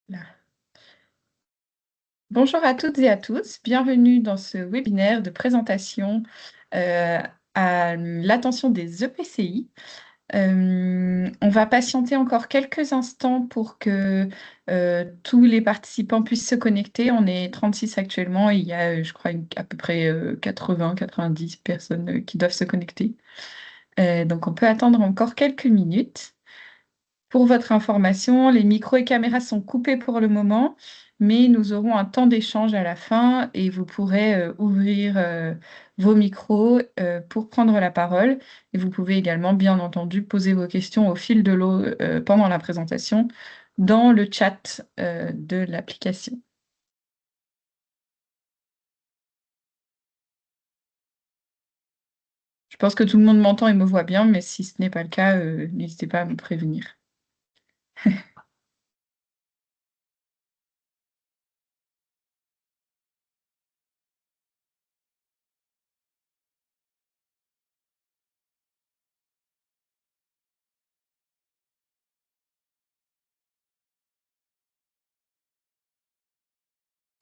Là. Bonjour à toutes et à tous, bienvenue dans ce webinaire de présentation euh, à l'attention des EPCI. On va patienter encore quelques instants pour que tous les participants puissent se connecter. On est 36 actuellement, et il y a, je crois, à peu près 80-90 personnes qui doivent se connecter. Donc on peut attendre encore quelques minutes. Pour votre information, les micros et caméras sont coupés pour le moment, mais nous aurons un temps d'échange à la fin et vous pourrez ouvrir vos micros pour prendre la parole. Et vous pouvez également, bien entendu, poser vos questions au fil de l'eau pendant la présentation dans le chat de l'application. Je pense que tout le monde m'entend et me voit bien, mais si ce n'est pas le cas, n'hésitez pas à me prévenir.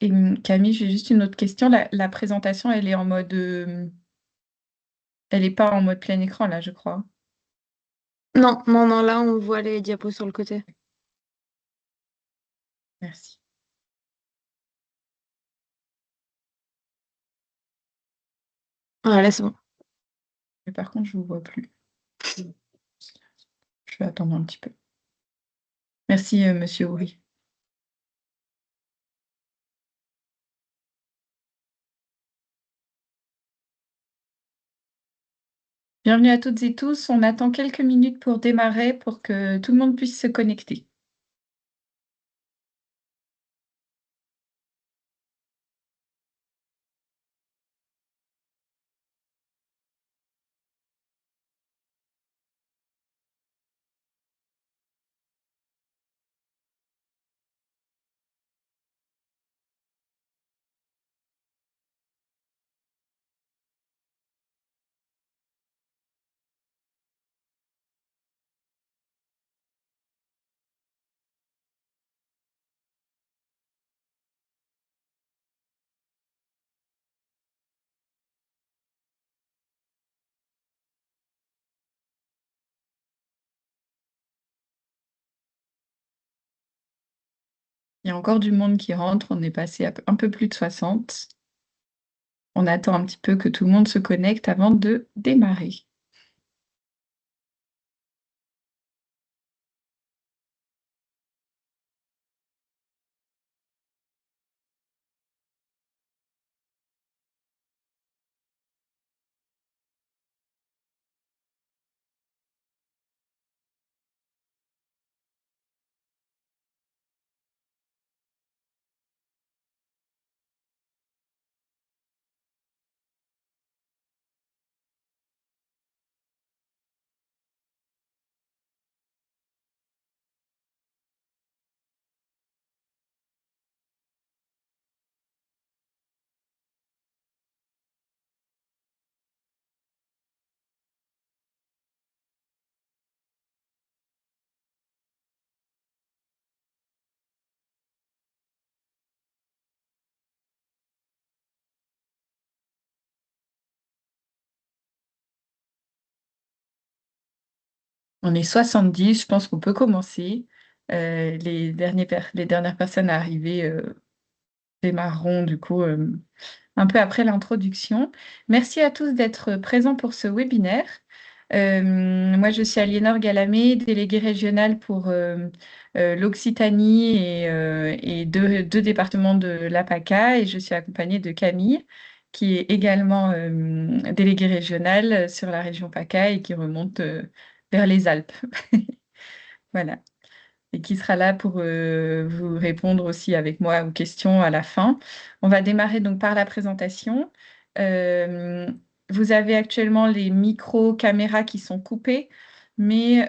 Et Camille, j'ai juste une autre question. La présentation, elle est en mode... elle n'est pas en mode plein écran, là, je crois. Non, non, non, là on voit les diapos sur le côté. Merci. Ah, là c'est bon. Mais par contre, je ne vous vois plus. Je vais attendre un petit peu. Merci, monsieur Houry. Bienvenue à toutes et tous. On attend quelques minutes pour démarrer pour que tout le monde puisse se connecter. Il y a encore du monde qui rentre. On est passé à un peu plus de 60. On attend un petit peu que tout le monde se connecte avant de démarrer. On est 70. Je pense qu'on peut commencer. Les dernières personnes à arriver démarreront du coup un peu après l'introduction. Merci à tous d'être présents pour ce webinaire. Moi, je suis Aliénor Galamé, déléguée régionale pour l'Occitanie et deux départements de l'APACA, et je suis accompagnée de Camille, qui est également déléguée régionale sur la région PACA et qui remonte vers les Alpes. Voilà, et qui sera là pour vous répondre aussi avec moi aux questions à la fin. On va démarrer donc par la présentation. Euh, Vous avez actuellement les micros, caméras qui sont coupés, mais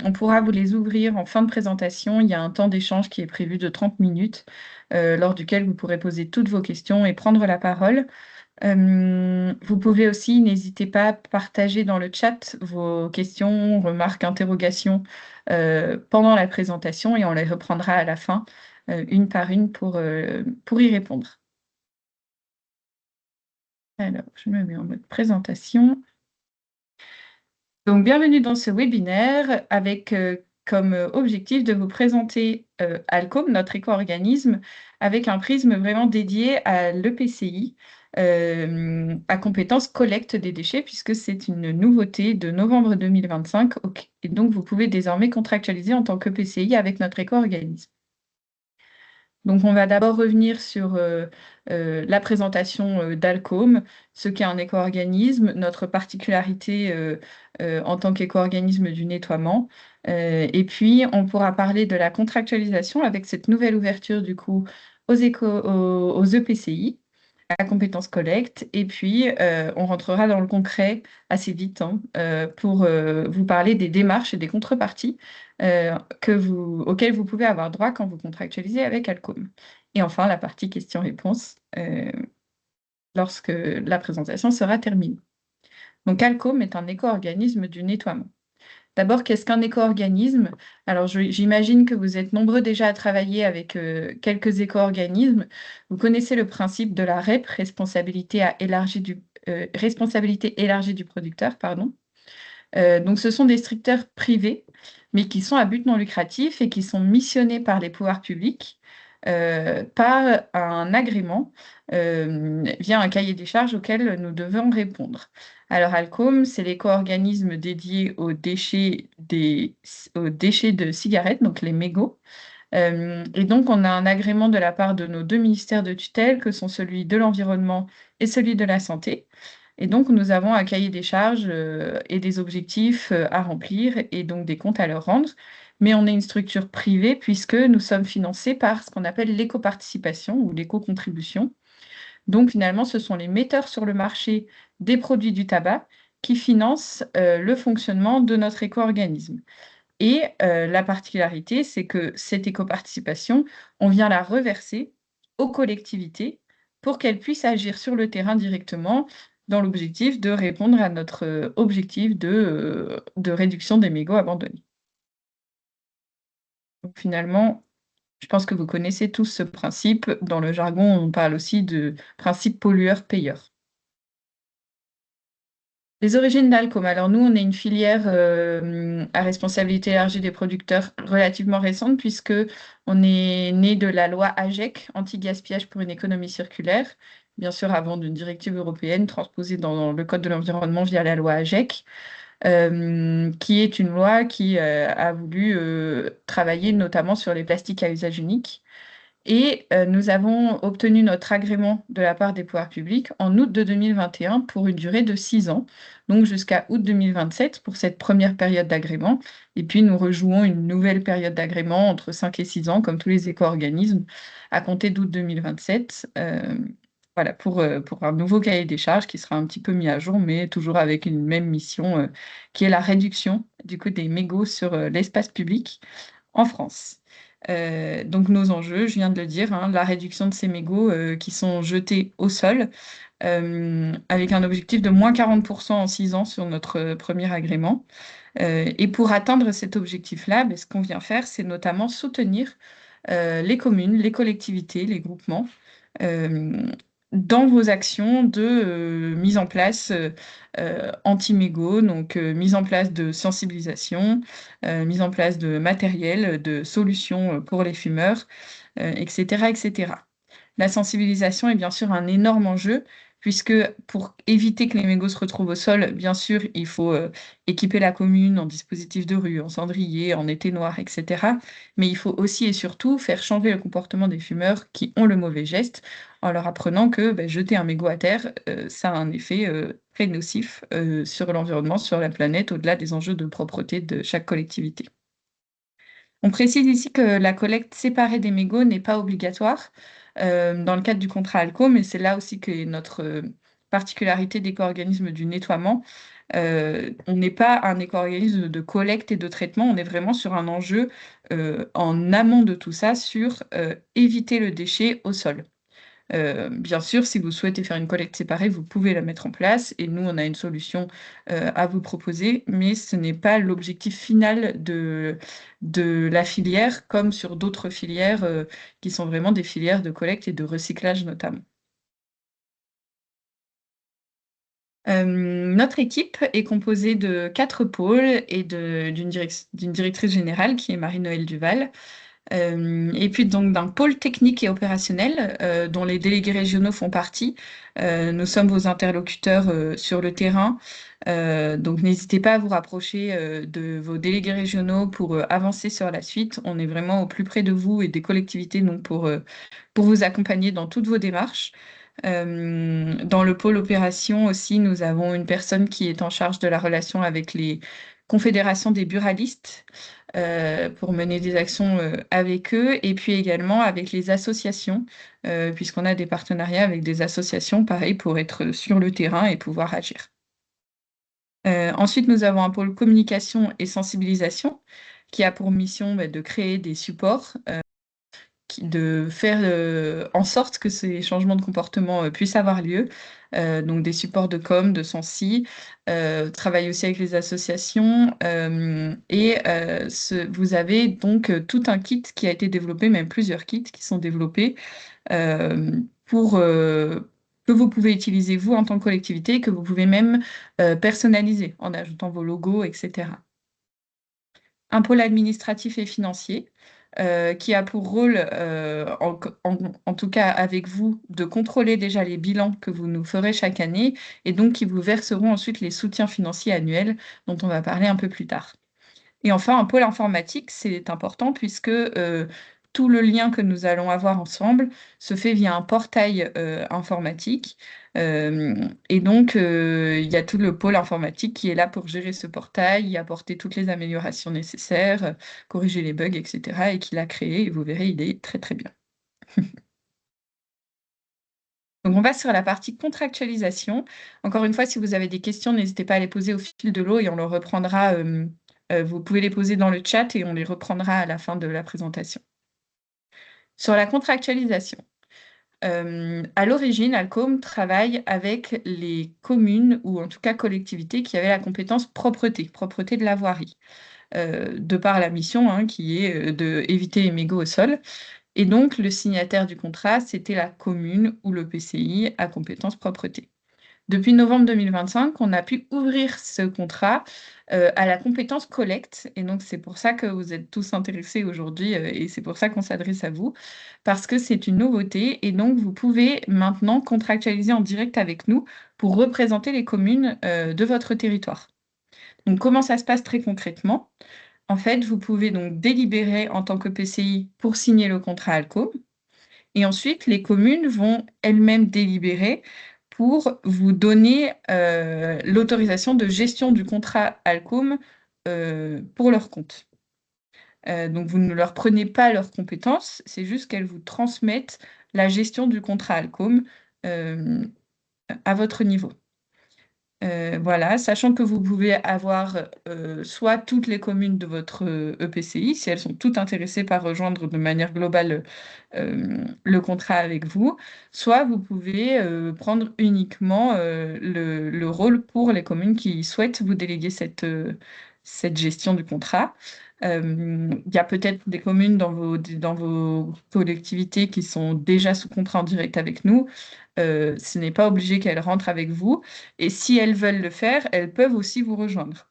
on pourra vous les ouvrir en fin de présentation. Il y a un temps d'échange qui est prévu de 30 minutes, lors duquel vous pourrez poser toutes vos questions et prendre la parole. Vous pouvez aussi, n'hésitez pas à partager dans le chat vos questions, remarques, interrogations pendant la présentation et on les reprendra à la fin, une par une pour y répondre. Alors, je me mets en mode présentation. Donc, bienvenue dans ce webinaire avec comme objectif de vous présenter Alcom, notre éco-organisme, avec un prisme vraiment dédié à l'EPCI, à compétence collecte des déchets, puisque c'est une nouveauté de novembre 2025. Et donc, vous pouvez désormais contractualiser en tant qu'EPCI avec notre éco-organisme. Donc, on va d'abord revenir sur la présentation d'Alcom, ce qu'est un éco-organisme, notre particularité en tant qu'éco-organisme du nettoiement. Et puis, on pourra parler de la contractualisation avec cette nouvelle ouverture du coup aux EPCI, à compétences collecte. Et puis, on rentrera dans le concret assez vite hein, pour vous parler des démarches et des contreparties auxquelles vous pouvez avoir droit quand vous contractualisez avec Alcom. Et enfin, la partie questions-réponses lorsque la présentation sera terminée. Donc, Alcom est un éco-organisme du nettoiement. D'abord, qu'est-ce qu'un éco-organisme? Alors, j'imagine que vous êtes nombreux déjà à travailler avec quelques éco-organismes. Vous connaissez le principe de la REP, responsabilité élargie du producteur, pardon. Donc, ce sont des structures privées, mais qui sont à but non lucratif et qui sont missionnées par les pouvoirs publics par un agrément via un cahier des charges auquel nous devons répondre. Alors, Alcom, c'est l'éco-organisme dédié aux déchets de cigarettes, donc les mégots. Et donc, on a un agrément de la part de nos deux ministères de tutelle, que sont celui de l'environnement et celui de la santé. Et donc, nous avons un cahier des charges et des objectifs à remplir et donc des comptes à leur rendre. Mais on est une structure privée puisque nous sommes financés par ce qu'on appelle l'éco-participation ou l'éco-contribution. Donc, finalement, ce sont les metteurs sur le marché des produits du tabac qui financent le fonctionnement de notre éco-organisme. Et la particularité, c'est que cette éco-participation, on vient la reverser aux collectivités pour qu'elles puissent agir sur le terrain directement dans l'objectif de répondre à notre objectif de réduction des mégots abandonnés. Donc finalement, je pense que vous connaissez tous ce principe. Dans le jargon, on parle aussi de principe pollueur-payeur. Les origines d'Alcom. Alors nous, on est une filière à responsabilité élargie des producteurs relativement récente puisque on est né de la loi AGEC, anti-gaspillage pour une économie circulaire, bien sûr avant d'une directive européenne transposée dans le Code de l'environnement via la loi AGEC, qui est une loi qui a voulu travailler notamment sur les plastiques à usage unique. Et nous avons obtenu notre agrément de la part des pouvoirs publics en août de 2021 pour une durée de 6 ans, donc jusqu'à août 2027 pour cette première période d'agrément. Et puis nous rejouons une nouvelle période d'agrément entre 5 et 6 ans, comme tous les éco-organismes, à compter d'août 2027. Voilà, pour un nouveau cahier des charges qui sera un petit peu mis à jour, mais toujours avec une même mission qui est la réduction du coup des mégots sur l'espace public en France. Donc nos enjeux, je viens de le dire, hein, la réduction de ces mégots qui sont jetés au sol, avec un objectif de moins 40% en 6 ans sur notre premier agrément. Et pour atteindre cet objectif-là, ben, ce qu'on vient faire, c'est notamment soutenir les communes, les collectivités, les groupements euh, dans vos actions de mise en place anti-mégots, donc mise en place de sensibilisation, mise en place de matériel, de solutions pour les fumeurs, etc., etc. La sensibilisation est bien sûr un énorme enjeu, puisque pour éviter que les mégots se retrouvent au sol, bien sûr, il faut équiper la commune en dispositifs de rue, en cendrier, en été noir, etc. Mais il faut aussi et surtout faire changer le comportement des fumeurs qui ont le mauvais geste, en leur apprenant que ben, jeter un mégot à terre, ça a un effet très nocif sur l'environnement, sur la planète, au-delà des enjeux de propreté de chaque collectivité. On précise ici que la collecte séparée des mégots n'est pas obligatoire dans le cadre du contrat ALCO, mais c'est là aussi que notre particularité d'éco-organisme du nettoiement. On n'est pas un éco-organisme de collecte et de traitement, on est vraiment sur un enjeu en amont de tout ça, sur éviter le déchet au sol. Bien sûr, si vous souhaitez faire une collecte séparée, vous pouvez la mettre en place et nous, on a une solution à vous proposer, mais ce n'est pas l'objectif final de la filière, comme sur d'autres filières qui sont vraiment des filières de collecte et de recyclage notamment. Notre équipe est composée de 4 pôles et d'une directrice générale qui est Marie-Noëlle Duval. Et puis donc d'un pôle technique et opérationnel dont les délégués régionaux font partie. Nous sommes vos interlocuteurs sur le terrain. Donc n'hésitez pas à vous rapprocher de vos délégués régionaux pour avancer sur la suite. On est vraiment au plus près de vous et des collectivités donc pour vous accompagner dans toutes vos démarches. Dans le pôle opération aussi, nous avons une personne qui est en charge de la relation avec les confédérations des buralistes pour mener des actions avec eux et puis également avec les associations, puisqu'on a des partenariats avec des associations, pareil, pour être sur le terrain et pouvoir agir. Ensuite, nous avons un pôle communication et sensibilisation qui a pour mission de créer des supports de faire en sorte que ces changements de comportement puissent avoir lieu. Donc des supports de com, de sensi, travailler aussi avec les associations. Vous avez donc tout un kit qui a été développé, même plusieurs kits qui sont développés pour que vous pouvez utiliser vous en tant que collectivité, que vous pouvez même personnaliser en ajoutant vos logos, etc. Un pôle administratif et financier qui a pour rôle, en tout cas avec vous, de contrôler déjà les bilans que vous nous ferez chaque année et donc qui vous verseront ensuite les soutiens financiers annuels dont on va parler un peu plus tard. Et enfin, un pôle informatique, c'est important puisque tout le lien que nous allons avoir ensemble se fait via un portail informatique. Et donc, il y a tout le pôle informatique qui est là pour gérer ce portail, y apporter toutes les améliorations nécessaires, corriger les bugs, etc. et qui l'a créé. Et vous verrez, il est très, très bien. Donc, on va sur la partie contractualisation. Encore une fois, si vous avez des questions, n'hésitez pas à les poser au fil de l'eau et on le reprendra. Vous pouvez les poser dans le chat et on les reprendra à la fin de la présentation. Sur la contractualisation, à l'origine, Alcom travaille avec les communes ou en tout cas collectivités qui avaient la compétence propreté, propreté de la voirie, de par la mission qui est d'éviter les mégots au sol. Et donc, le signataire du contrat, c'était la commune ou le PCI à compétence propreté. Depuis novembre 2025, on a pu ouvrir ce contrat à la compétence collecte. Et donc, c'est pour ça que vous êtes tous intéressés aujourd'hui et c'est pour ça qu'on s'adresse à vous, parce que c'est une nouveauté. Et donc, vous pouvez maintenant contractualiser en direct avec nous pour représenter les communes de votre territoire. Donc, comment ça se passe très concrètement? En fait, vous pouvez donc délibérer en tant que PCI pour signer le contrat ALCO. Et ensuite, les communes vont elles-mêmes délibérer pour vous donner l'autorisation de gestion du contrat Alcom pour leur compte. Donc, vous ne leur prenez pas leurs compétences, c'est juste qu'elles vous transmettent la gestion du contrat Alcom à votre niveau. Voilà, sachant que vous pouvez avoir soit toutes les communes de votre EPCI, si elles sont toutes intéressées par rejoindre de manière globale le contrat avec vous, soit vous pouvez prendre uniquement le rôle pour les communes qui souhaitent vous déléguer cette gestion du contrat. Il y a peut-être des communes dans vos collectivités qui sont déjà sous contrat en direct avec nous. Ce n'est pas obligé qu'elles rentrent avec vous. Et si elles veulent le faire, elles peuvent aussi vous rejoindre.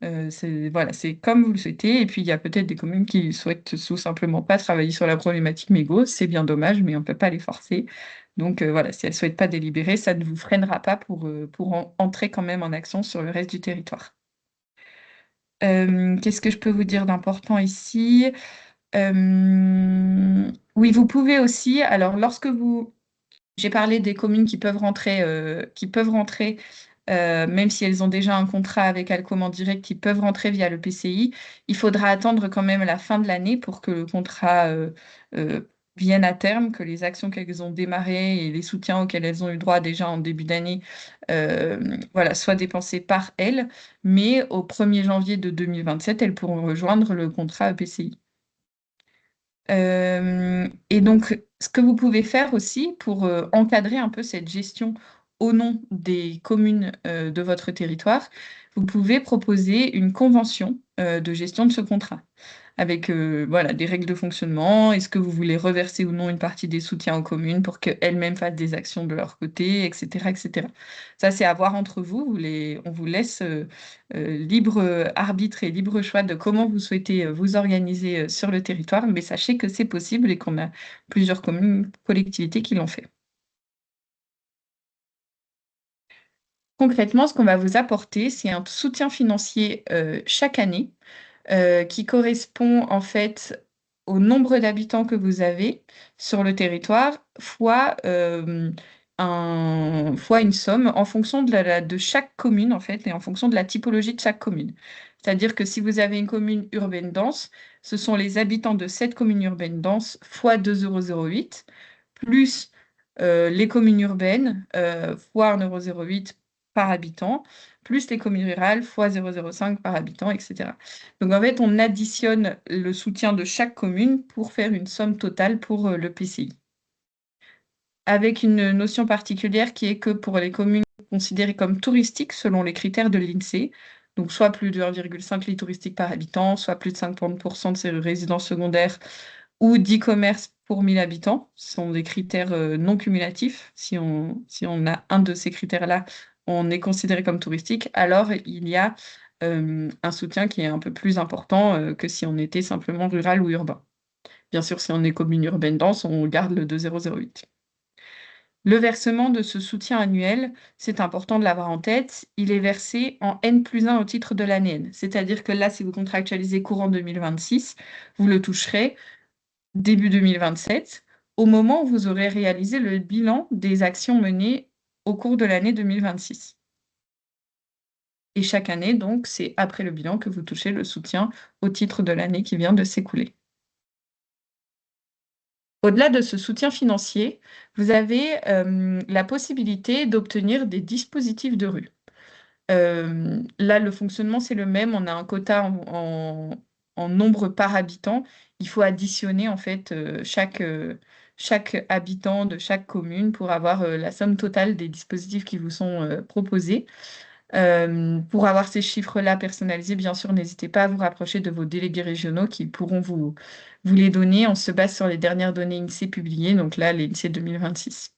Voilà, c'est comme vous le souhaitez. Et puis, il y a peut-être des communes qui souhaitent tout simplement pas travailler sur la problématique mégot. C'est bien dommage, mais on ne peut pas les forcer. Donc, voilà, si elles ne souhaitent pas délibérer, ça ne vous freinera pas pour entrer quand même en action sur le reste du territoire. Qu'est-ce que je peux vous dire d'important ici? Oui, vous pouvez aussi, alors j'ai parlé des communes qui peuvent rentrer, même si elles ont déjà un contrat avec Alcom en direct, qui peuvent rentrer via le PCI. Il faudra attendre quand même la fin de l'année pour que le contrat vienne à terme, que les actions qu'elles ont démarrées et les soutiens auxquels elles ont eu droit déjà en début d'année voilà, soient dépensés par elles. Mais au 1er janvier de 2027, elles pourront rejoindre le contrat PCI. Et donc, ce que vous pouvez faire aussi pour encadrer un peu cette gestion au nom des communes de votre territoire, vous pouvez proposer une convention de gestion de ce contrat avec voilà, des règles de fonctionnement. Est-ce que vous voulez reverser ou non une partie des soutiens aux communes pour qu'elles-mêmes fassent des actions de leur côté, etc., etc. Ça, c'est à voir entre vous. On vous laisse libre arbitre et libre choix de comment vous souhaitez vous organiser sur le territoire, mais sachez que c'est possible et qu'on a plusieurs communes, collectivités qui l'ont fait. Concrètement, ce qu'on va vous apporter, c'est un soutien financier chaque année qui correspond en fait au nombre d'habitants que vous avez sur le territoire, fois une somme en fonction de chaque commune, en fait, et en fonction de la typologie de chaque commune. C'est-à-dire que si vous avez une commune urbaine dense, ce sont les habitants de cette commune urbaine dense fois 2,08 € plus les communes urbaines fois 1,08 € par habitant, plus les communes rurales fois 0,05 par habitant, etc. Donc en fait, on additionne le soutien de chaque commune pour faire une somme totale pour le PCI. Avec une notion particulière qui est que pour les communes considérées comme touristiques selon les critères de l'INSEE, donc soit plus de 1,5 lits touristiques par habitant, soit plus de 50% de ces résidences secondaires ou 10 commerces pour 1000 habitants, ce sont des critères non cumulatifs. Si on a un de ces critères-là, on est considéré comme touristique, alors il y a un soutien qui est un peu plus important que si on était simplement rural ou urbain. Bien sûr, si on est commune urbaine dense, on garde le 2,008. Le versement de ce soutien annuel, c'est important de l'avoir en tête, il est versé en N+1 au titre de l'année N. C'est-à-dire que là, si vous contractualisez courant 2026, vous le toucherez début 2027, au moment où vous aurez réalisé le bilan des actions menées au cours de l'année 2026. Et chaque année, donc, c'est après le bilan que vous touchez le soutien au titre de l'année qui vient de s'écouler. Au-delà de ce soutien financier, vous avez la possibilité d'obtenir des dispositifs de rue. Là, le fonctionnement, c'est le même. On a un quota en nombre par habitant. Il faut additionner en fait chaque habitant de chaque commune pour avoir la somme totale des dispositifs qui vous sont proposés. Pour avoir ces chiffres-là personnalisés, bien sûr, n'hésitez pas à vous rapprocher de vos délégués régionaux qui pourront vous les donner. On se base sur les dernières données INSEE publiées, donc là, les INSEE 2026.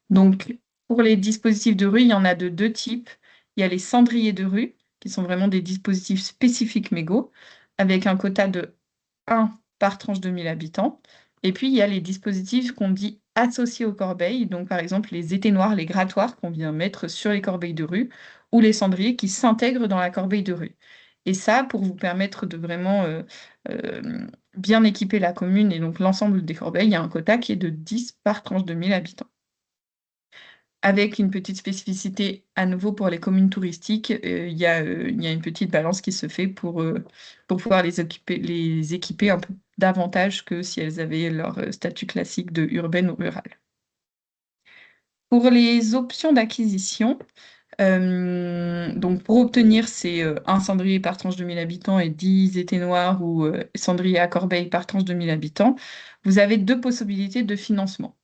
Donc, pour les dispositifs de rue, il y en a de deux types. Il y a les cendriers de rue, qui sont vraiment des dispositifs spécifiques mégots, avec un quota de 1 par tranche de 1000 habitants. Et puis, il y a les dispositifs qu'on dit associés aux corbeilles, donc par exemple les éteignoirs, les grattoirs qu'on vient mettre sur les corbeilles de rue, ou les cendriers qui s'intègrent dans la corbeille de rue. Et ça, pour vous permettre de vraiment euh, bien équiper la commune et donc l'ensemble des corbeilles, il y a un quota qui est de 10 par tranche de 1000 habitants. Avec une petite spécificité à nouveau pour les communes touristiques, il y a une petite balance qui se fait pour pouvoir les équiper un peu davantage que si elles avaient leur statut classique de urbaine ou rurale. Pour les options d'acquisition, donc pour obtenir ces un cendrier par tranche de 1000 habitants et 10 éteignoirs ou cendriers à corbeille par tranche de 1000 habitants, vous avez deux possibilités de financement.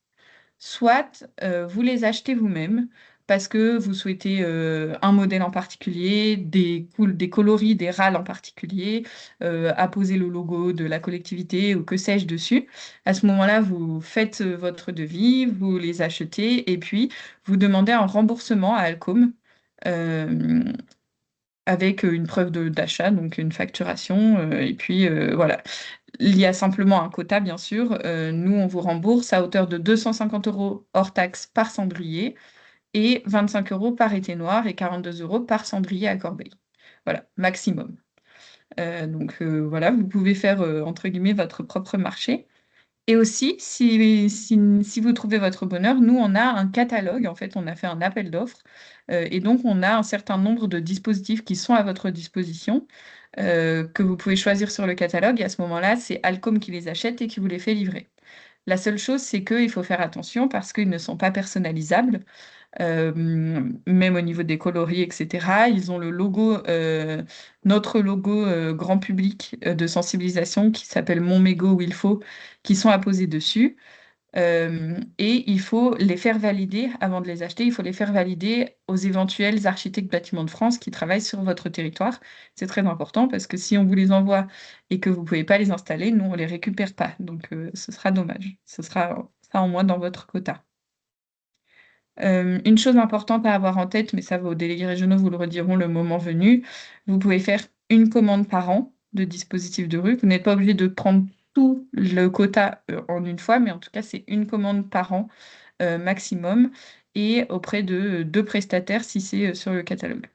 Soit vous les achetez vous-même parce que vous souhaitez un modèle en particulier, des coloris, des râles en particulier, apposer le logo de la collectivité ou que sais-je dessus. À ce moment-là, vous faites votre devis, vous les achetez et puis vous demandez un remboursement à Alcom euh, avec une preuve d'achat, donc une facturation. Et puis voilà. Il y a simplement un quota, bien sûr. Nous, on vous rembourse à hauteur de 250 € hors taxe par cendrier et 25 € par éteignoir et 42 € par cendrier à corbeille. Voilà, maximum. Donc voilà, vous pouvez faire, entre guillemets, votre propre marché. Et aussi, si vous trouvez votre bonheur, nous, on a un catalogue. En fait, on a fait un appel d'offres. Et donc, on a un certain nombre de dispositifs qui sont à votre disposition, que vous pouvez choisir sur le catalogue. Et à ce moment-là, c'est Alcom qui les achète et qui vous les fait livrer. La seule chose, c'est qu'il faut faire attention parce qu'ils ne sont pas personnalisables, euh, même au niveau des coloris, etc. Ils ont le logo, notre logo grand public de sensibilisation qui s'appelle Mon Mégot où il faut, qui sont apposés dessus. Et il faut les faire valider, avant de les acheter, il faut les faire valider aux éventuels architectes bâtiments de France qui travaillent sur votre territoire. C'est très important parce que si on vous les envoie et que vous ne pouvez pas les installer, nous, on ne les récupère pas. Donc, ce sera dommage. Ce sera ça en moins dans votre quota. Une chose importante à avoir en tête, mais ça vos délégués régionaux vous le rediront le moment venu, vous pouvez faire une commande par an de dispositifs de rue. Vous n'êtes pas obligé de prendre tout le quota en une fois, mais en tout cas, c'est une commande par an maximum et auprès de deux prestataires si c'est sur le catalogue.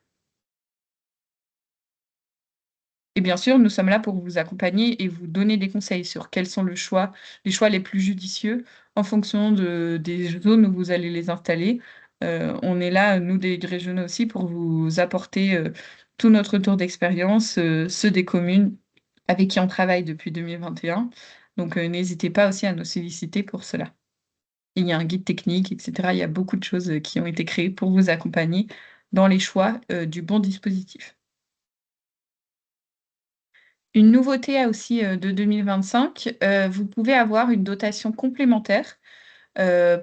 Et bien sûr, nous sommes là pour vous accompagner et vous donner des conseils sur quels sont les choix les plus judicieux en fonction des zones où vous allez les installer. On est là, nous, des régionaux aussi, pour vous apporter tout notre tour d'expérience, ceux des communes avec qui on travaille depuis 2021. Donc, n'hésitez pas aussi à nous solliciter pour cela. Il y a un guide technique, etc. Il y a beaucoup de choses qui ont été créées pour vous accompagner dans les choix du bon dispositif. Une nouveauté aussi de 2025, vous pouvez avoir une dotation complémentaire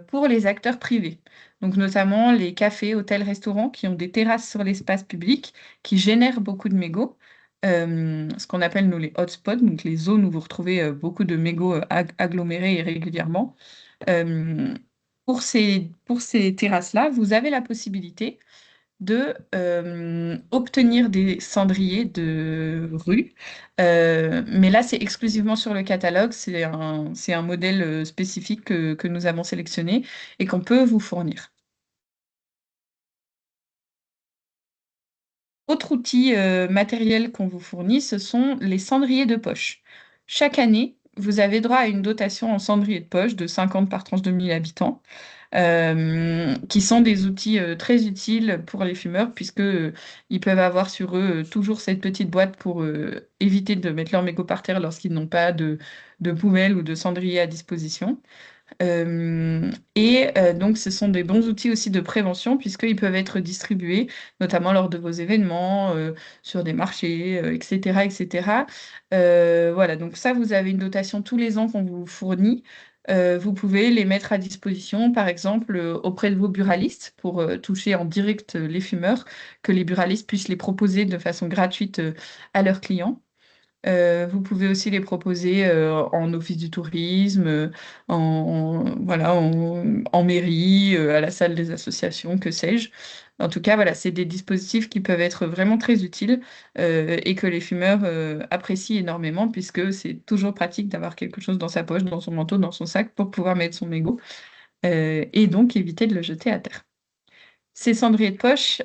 pour les acteurs privés. Donc notamment les cafés, hôtels, restaurants qui ont des terrasses sur l'espace public, qui génèrent beaucoup de mégots, ce qu'on appelle nous les hotspots, donc les zones où vous retrouvez beaucoup de mégots agglomérés régulièrement. Euh, pour ces terrasses-là, vous avez la possibilité de obtenir des cendriers de rue. Mais là, c'est exclusivement sur le catalogue. C'est un modèle spécifique que nous avons sélectionné et qu'on peut vous fournir. Autre outil matériel qu'on vous fournit, ce sont les cendriers de poche. Chaque année, vous avez droit à une dotation en cendrier de poche de 50 par tranche de 1000 habitants. Qui sont des outils très utiles pour les fumeurs, puisque ils peuvent avoir sur eux toujours cette petite boîte pour éviter de mettre leur mégot par terre lorsqu'ils n'ont pas de poubelle ou de cendrier à disposition. Donc, ce sont des bons outils aussi de prévention, puisqu'ils peuvent être distribués, notamment lors de vos événements, sur des marchés, etc., etc. Voilà, donc ça, vous avez une dotation tous les ans qu'on vous fournit. Vous pouvez les mettre à disposition, par exemple, auprès de vos buralistes pour toucher en direct les fumeurs, que les buralistes puissent les proposer de façon gratuite à leurs clients. Vous pouvez aussi les proposer en office du tourisme, voilà, en mairie, à la salle des associations, que sais-je. En tout cas, voilà, c'est des dispositifs qui peuvent être vraiment très utiles et que les fumeurs apprécient énormément puisque c'est toujours pratique d'avoir quelque chose dans sa poche, dans son manteau, dans son sac pour pouvoir mettre son mégot et donc éviter de le jeter à terre. Ces cendriers de poche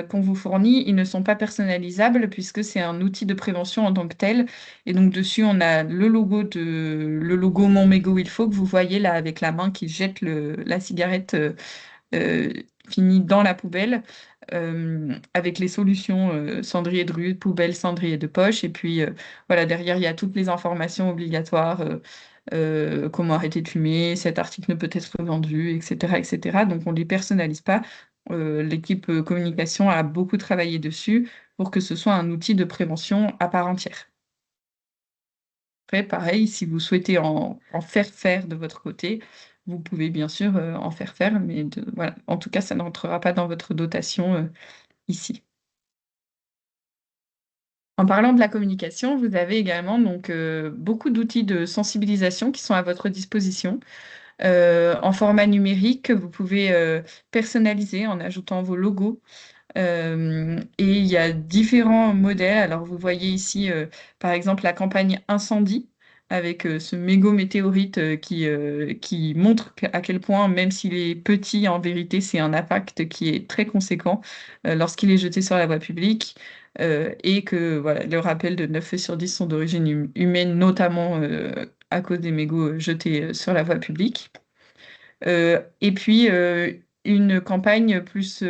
qu'on vous fournit, ils ne sont pas personnalisables puisque c'est un outil de prévention en tant que tel. Et donc dessus, on a le logo Mon Mégot il faut que vous voyez là avec la main qui jette la cigarette euh, finie dans la poubelle avec les solutions cendrier de rue, poubelle, cendrier de poche. Et puis voilà, derrière, il y a toutes les informations obligatoires. Comment arrêter de fumer, cet article ne peut être vendu, etc., etc. Donc on ne les personnalise pas. L'équipe communication a beaucoup travaillé dessus pour que ce soit un outil de prévention à part entière. Après, pareil, si vous souhaitez en faire faire de votre côté, vous pouvez bien sûr en faire faire, mais voilà. En tout cas, ça n'entrera pas dans votre dotation ici. En parlant de la communication, vous avez également donc beaucoup d'outils de sensibilisation qui sont à votre disposition. En format numérique, vous pouvez personnaliser en ajoutant vos logos. Et il y a différents modèles. Alors, vous voyez ici, par exemple, la campagne incendie avec ce mégot météorite qui montre à quel point, même s'il est petit, en vérité, c'est un impact qui est très conséquent lorsqu'il est jeté sur la voie publique. Et que voilà, le rappel de 9 feux sur 10 sont d'origine humaine, notamment à cause des mégots jetés sur la voie publique. Et puis, une campagne plus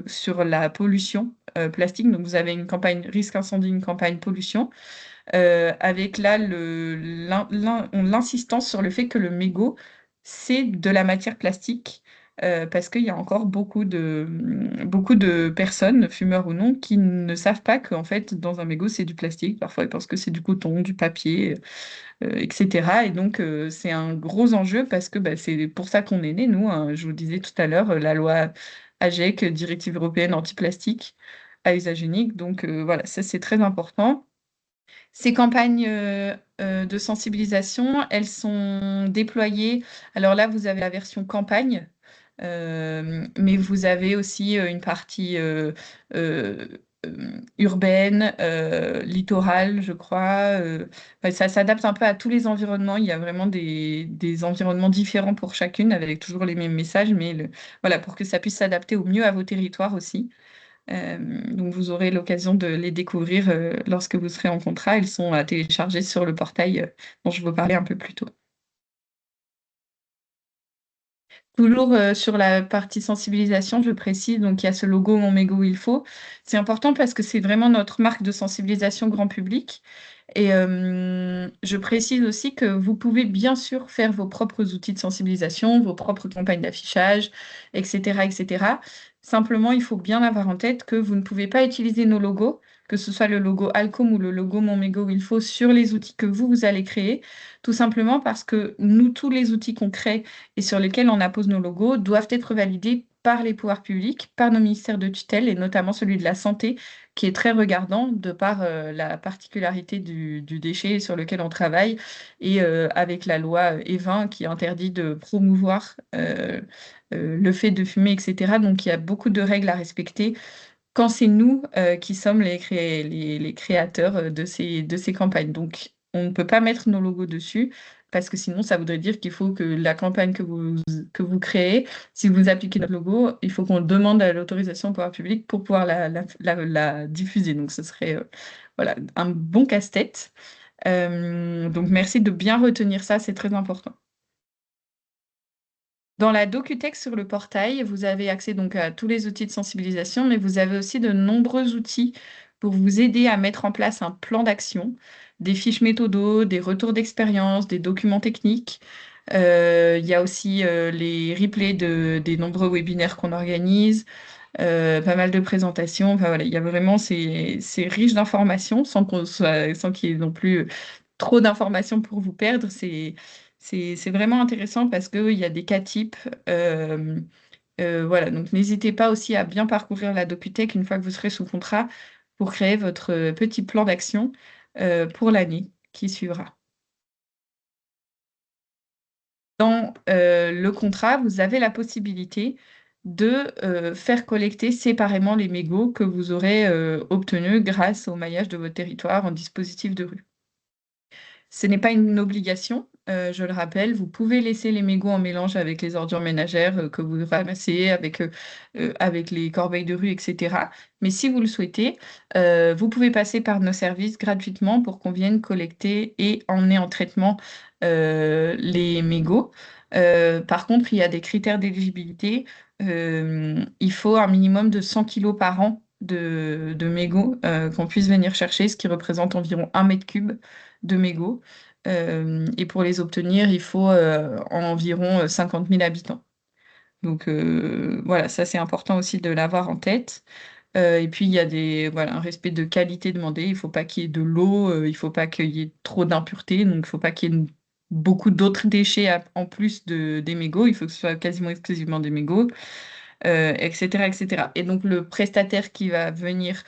sur la pollution plastique. Donc, vous avez une campagne risque incendie, une campagne pollution. avec là l'insistance sur le fait que le mégot, c'est de la matière plastique, parce qu'il y a encore beaucoup de personnes, fumeurs ou non, qui ne savent pas qu'en fait, dans un mégot, c'est du plastique. Parfois, ils pensent que c'est du coton, du papier, etc. Et donc, c'est un gros enjeu parce que bah, c'est pour ça qu'on est né, nous, hein. Je vous disais tout à l'heure, la loi AGEC, Directive européenne anti-plastique à usage unique. Donc, voilà, ça, c'est très important. Ces campagnes de sensibilisation, elles sont déployées. Alors là, vous avez la version campagne, mais vous avez aussi une partie euh, urbaine, littorale, je crois. Enfin, ça s'adapte un peu à tous les environnements. Il y a vraiment des environnements différents pour chacune, avec toujours les mêmes messages, mais voilà, pour que ça puisse s'adapter au mieux à vos territoires aussi. Donc vous aurez l'occasion de les découvrir lorsque vous serez en contrat. Ils sont à télécharger sur le portail dont je vous parlais un peu plus tôt. Toujours sur la partie sensibilisation, je précise, donc il y a ce logo Mon mégot il faut. C'est important parce que c'est vraiment notre marque de sensibilisation grand public. Et je précise aussi que vous pouvez bien sûr faire vos propres outils de sensibilisation, vos propres campagnes d'affichage, etc., etc. Simplement, il faut bien avoir en tête que vous ne pouvez pas utiliser nos logos, que ce soit le logo Alcom ou le logo Mon mégot il faut, sur les outils que vous allez créer, tout simplement parce que nous, tous les outils qu'on crée et sur lesquels on appose nos logos doivent être validés par les pouvoirs publics, par nos ministères de tutelle et notamment celui de la santé, qui est très regardant de par la particularité du déchet sur lequel on travaille et avec la loi E20 qui interdit de promouvoir le fait de fumer, etc. Donc il y a beaucoup de règles à respecter quand c'est nous qui sommes les créateurs de ces campagnes. Donc, on ne peut pas mettre nos logos dessus parce que sinon, ça voudrait dire qu'il faut que la campagne que vous créez, si vous appliquez notre logo, il faut qu'on demande l'autorisation au pouvoir public pour pouvoir la diffuser. Donc, ce serait voilà, un bon casse-tête. Donc, merci de bien retenir ça, c'est très important. Dans la DocuText sur le portail, vous avez accès donc à tous les outils de sensibilisation, mais vous avez aussi de nombreux outils pour vous aider à mettre en place un plan d'action, des fiches méthodos, des retours d'expérience, des documents techniques. Il y a aussi les replays des nombreux webinaires qu'on organise, pas mal de présentations. Enfin, voilà, il y a vraiment, c'est riche d'informations sans qu'il y ait non plus trop d'informations pour vous perdre. C'est vraiment intéressant parce qu'il y a des cas types. euh, voilà, donc n'hésitez pas aussi à bien parcourir la DocuTech une fois que vous serez sous contrat pour créer votre petit plan d'action pour l'année qui suivra. Dans le contrat, vous avez la possibilité de faire collecter séparément les mégots que vous aurez obtenus grâce au maillage de votre territoire en dispositif de rue. Ce n'est pas une obligation, je le rappelle. Vous pouvez laisser les mégots en mélange avec les ordures ménagères que vous ramassez, avec les corbeilles de rue, etc. Mais si vous le souhaitez, vous pouvez passer par nos services gratuitement pour qu'on vienne collecter et emmener en traitement les mégots. Par contre, il y a des critères d'éligibilité. Il faut un minimum de 100 kilos par an de mégots qu'on puisse venir chercher, ce qui représente environ 1 mètre cube de mégots. Et pour les obtenir, il faut environ 50 000 habitants. Donc voilà, ça c'est important aussi de l'avoir en tête. Et puis il y a voilà, un respect de qualité demandé. Il ne faut pas qu'il y ait de l'eau, il ne faut pas qu'il y ait trop d'impuretés, donc il ne faut pas qu'il y ait beaucoup d'autres déchets en plus des mégots. Il faut que ce soit quasiment exclusivement des mégots, etc., etc. Et donc le prestataire qui va venir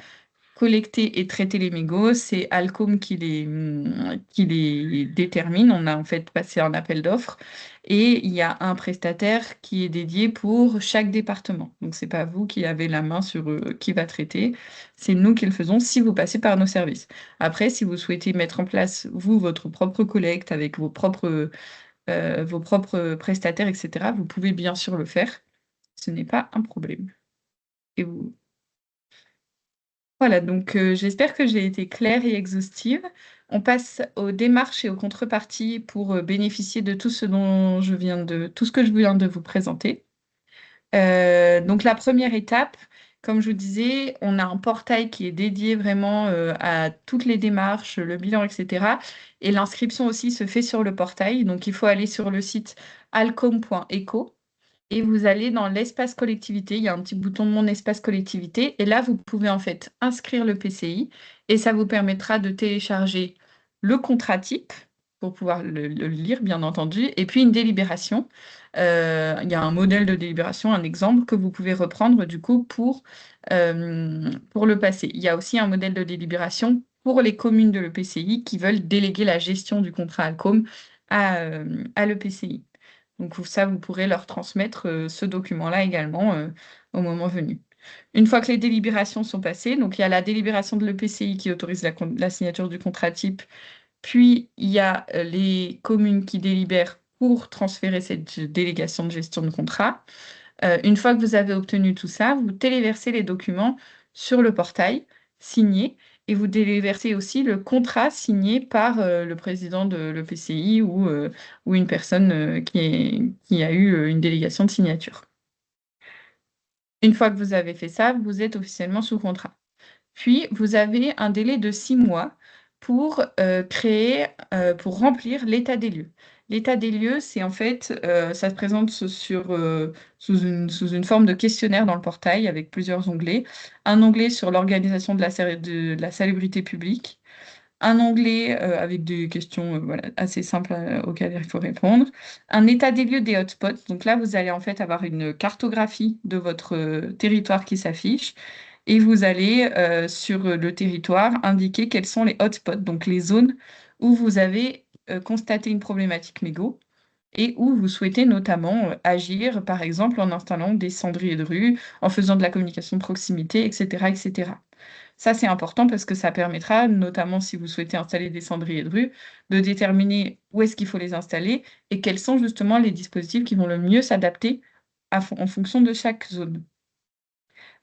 collecter et traiter les mégots, c'est Alcom qui les détermine. On a en fait passé un appel d'offres et il y a un prestataire qui est dédié pour chaque département. Donc, c'est pas vous qui avez la main sur qui va traiter, c'est nous qui le faisons si vous passez par nos services. Après, si vous souhaitez mettre en place, vous, votre propre collecte avec vos propres prestataires, etc., vous pouvez bien sûr le faire. Ce n'est pas un problème. Et vous, voilà, donc j'espère que j'ai été claire et exhaustive. On passe aux démarches et aux contreparties pour bénéficier de tout ce que je viens de vous présenter. Donc la première étape, Comme je vous disais, on a un portail qui est dédié vraiment à toutes les démarches, le bilan, etc. Et l'inscription aussi se fait sur le portail. Donc, il faut aller sur le site alcom.eco et vous allez dans l'espace collectivité. Il y a un petit bouton Mon espace collectivité. Et là, vous pouvez en fait inscrire le PCI et ça vous permettra de télécharger le contrat type pour pouvoir le lire, bien entendu, et puis une délibération. Il y a un modèle de délibération, un exemple que vous pouvez reprendre du coup pour le passé. Il y a aussi un modèle de délibération pour les communes de l'EPCI qui veulent déléguer la gestion du contrat Alcom à l'EPCI. Donc ça, vous pourrez leur transmettre ce document-là également au moment venu. Une fois que les délibérations sont passées, donc il y a la délibération de l'EPCI qui autorise la signature du contrat type, puis il y a les communes qui délibèrent pour transférer cette délégation de gestion de contrat. Une fois que vous avez obtenu tout ça, vous téléversez les documents sur le portail, signés, et vous téléversez aussi le contrat signé par le président de l'EPCI ou une personne qui a eu une délégation de signature. Une fois que vous avez fait ça, vous êtes officiellement sous contrat. Puis, vous avez un délai de 6 mois pour pour remplir l'état des lieux. L'état des lieux, c'est en fait, ça se présente sous une forme de questionnaire dans le portail avec plusieurs onglets. Un onglet sur l'organisation de la salubrité publique, un onglet avec des questions voilà, assez simples auxquelles il faut répondre, un état des lieux des hotspots. Donc là, vous allez en fait avoir une cartographie de votre territoire qui s'affiche et vous allez sur le territoire indiquer quels sont les hotspots, donc les zones où vous avez constaté une problématique mégot et où vous souhaitez notamment agir, par exemple en installant des cendriers de rue, en faisant de la communication de proximité, etc., etc. Ça, c'est important parce que ça permettra, notamment si vous souhaitez installer des cendriers de rue, de déterminer où est-ce qu'il faut les installer et quels sont justement les dispositifs qui vont le mieux s'adapter en fonction de chaque zone.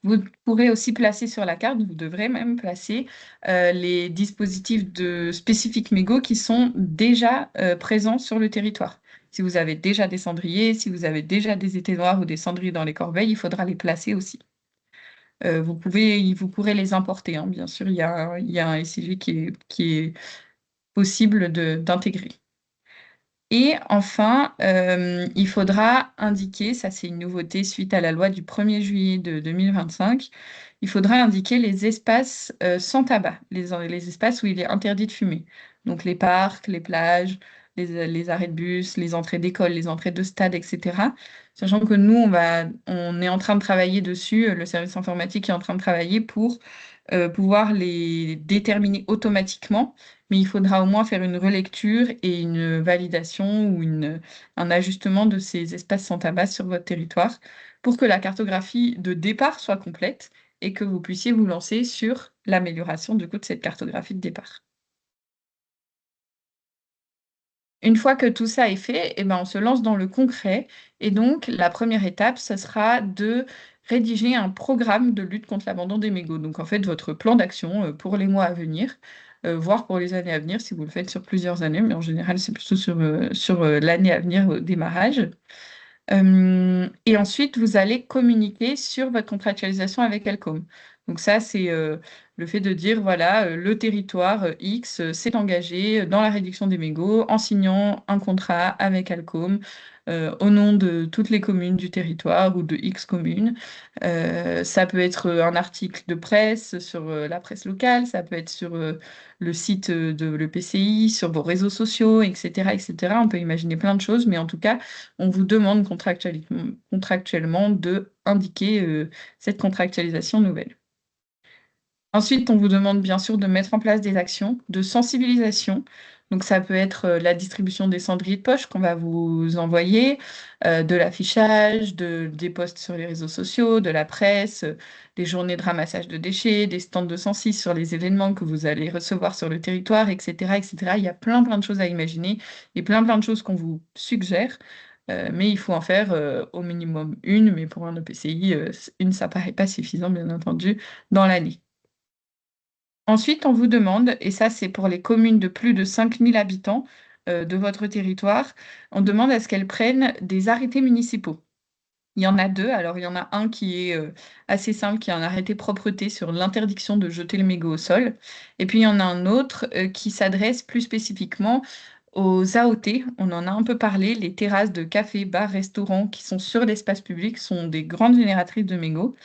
Vous pourrez aussi placer sur la carte, vous devrez même placer les dispositifs spécifiques mégots qui sont déjà présents sur le territoire. Si vous avez déjà des cendriers, si vous avez déjà des éteignoirs ou des cendriers dans les corbeilles, il faudra les placer aussi. Vous pourrez les importer, hein, bien sûr, il y a un SIG qui est possible d'intégrer. Et enfin, il faudra indiquer, ça c'est une nouveauté suite à la loi du 1er juillet de 2025, il faudra indiquer les espaces sans tabac, les espaces où il est interdit de fumer. Donc les parcs, les plages, les arrêts de bus, les entrées d'école, les entrées de stade, etc. Sachant que nous, on est en train de travailler dessus, le service informatique est en train de travailler pour pouvoir les déterminer automatiquement, mais il faudra au moins faire une relecture et une validation ou un ajustement de ces espaces sans tabac sur votre territoire pour que la cartographie de départ soit complète et que vous puissiez vous lancer sur l'amélioration du coup de cette cartographie de départ. Une fois que tout ça est fait, eh ben, on se lance dans le concret. Et donc, la première étape, ce sera de rédiger un programme de lutte contre l'abandon des mégots. Donc, en fait, votre plan d'action pour les mois à venir, voire pour les années à venir, si vous le faites sur plusieurs années, mais en général, c'est plutôt sur l'année à venir au démarrage. Et ensuite, vous allez communiquer sur votre contractualisation avec Elcom. Donc ça, c'est le fait de dire, voilà, le territoire X s'est engagé dans la réduction des mégots en signant un contrat avec Elcom au nom de toutes les communes du territoire ou de X communes. Ça peut être un article de presse sur la presse locale, ça peut être sur le site de l'EPCI, sur vos réseaux sociaux, etc., etc. On peut imaginer plein de choses, mais en tout cas, on vous demande contractuellement de indiquer cette contractualisation nouvelle. Ensuite, on vous demande bien sûr de mettre en place des actions de sensibilisation. Donc, ça peut être la distribution des cendriers de poche qu'on va vous envoyer, de l'affichage, des posts sur les réseaux sociaux, de la presse, des journées de ramassage de déchets, des stands de sensi sur les événements que vous allez recevoir sur le territoire, etc., etc. Il y a plein de choses à imaginer et plein de choses qu'on vous suggère. Mais il faut en faire au minimum une, mais pour un EPCI, une, ça paraît pas suffisant, bien entendu, dans l'année. Ensuite, on vous demande, et ça c'est pour les communes de plus de 5000 habitants de votre territoire, on demande à ce qu'elles prennent des arrêtés municipaux. Il y en a deux. Alors, il y en a un qui est assez simple, qui est un arrêté propreté sur l'interdiction de jeter le mégot au sol. Et puis, il y en a un autre qui s'adresse plus spécifiquement aux AOT. On en a un peu parlé. Les terrasses de cafés, bars, restaurants qui sont sur l'espace public sont des grandes génératrices de mégots.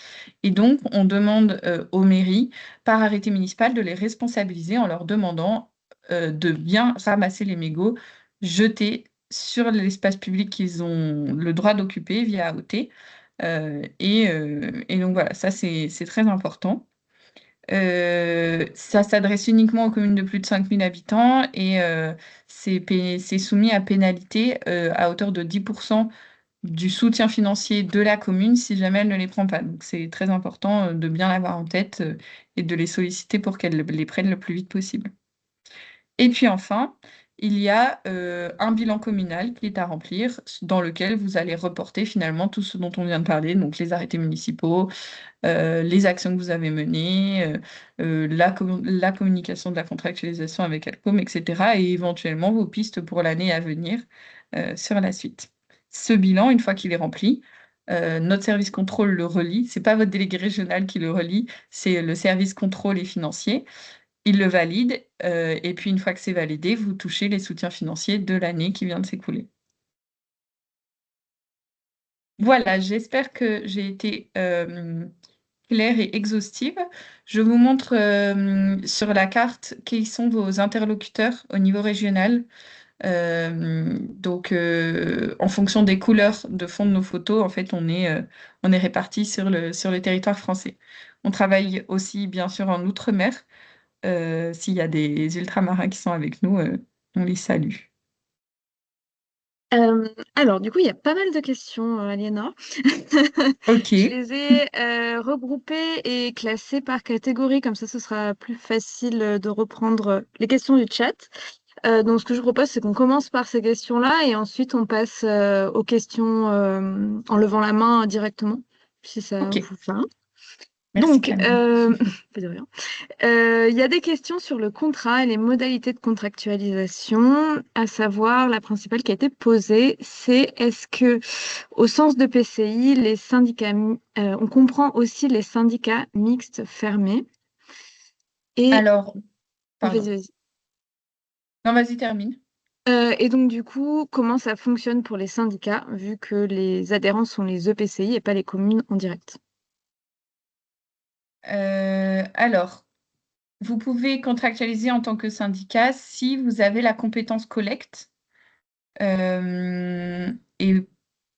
Et donc, on demande aux mairies, par arrêté municipal, de les responsabiliser en leur demandant de bien ramasser les mégots jetés sur l'espace public qu'ils ont le droit d'occuper via AOT. Et donc voilà, ça c'est très important. Ça s'adresse uniquement aux communes de plus de 5 000 habitants et c'est soumis à pénalité à hauteur de 10% du soutien financier de la commune si jamais elle ne les prend pas. Donc c'est très important de bien l'avoir en tête et de les solliciter pour qu'elles les prennent le plus vite possible. Et puis enfin, il y a un bilan communal qui est à remplir, dans lequel vous allez reporter finalement tout ce dont on vient de parler, donc les arrêtés municipaux, les actions que vous avez menées, la communication de la contractualisation avec Alcom, etc. Et éventuellement vos pistes pour l'année à venir sur la suite. Ce bilan, une fois qu'il est rempli, notre service contrôle le relie. C'est pas votre délégué régional qui le relie, c'est le service contrôle et financier. Il le valide et puis une fois que c'est validé, vous touchez les soutiens financiers de l'année qui vient de s'écouler. Voilà, j'espère que j'ai été claire et exhaustive. Je vous montre sur la carte quels sont vos interlocuteurs au niveau régional. Donc, en fonction des couleurs de fond de nos photos, en fait, on est répartis sur le territoire français. On travaille aussi, bien sûr, en Outre-mer. S'il y a des ultramarins qui sont avec nous, on les salue. Alors, du coup, il y a pas mal de questions, Aliénor. Ok, Je les ai regroupées et classées par catégorie, comme ça, ce sera plus facile de reprendre les questions du chat. Donc, ce que je propose, c'est qu'on commence par ces questions-là et ensuite on passe aux questions en levant la main directement, si ça ok. vous va. Merci Donc, Camille. pas de rien. Il y a des questions sur le contrat et les modalités de contractualisation, à savoir la principale qui a été posée, c'est est-ce que, au sens de PCI, les syndicats, on comprend aussi les syndicats mixtes fermés et Alors, vas-y, pardon. vas-y. Non, vas-y, termine. Et donc, du coup, comment ça fonctionne pour les syndicats, vu que les adhérents sont les EPCI et pas les communes en direct? Alors, vous pouvez contractualiser en tant que syndicat si vous avez la compétence collecte. Et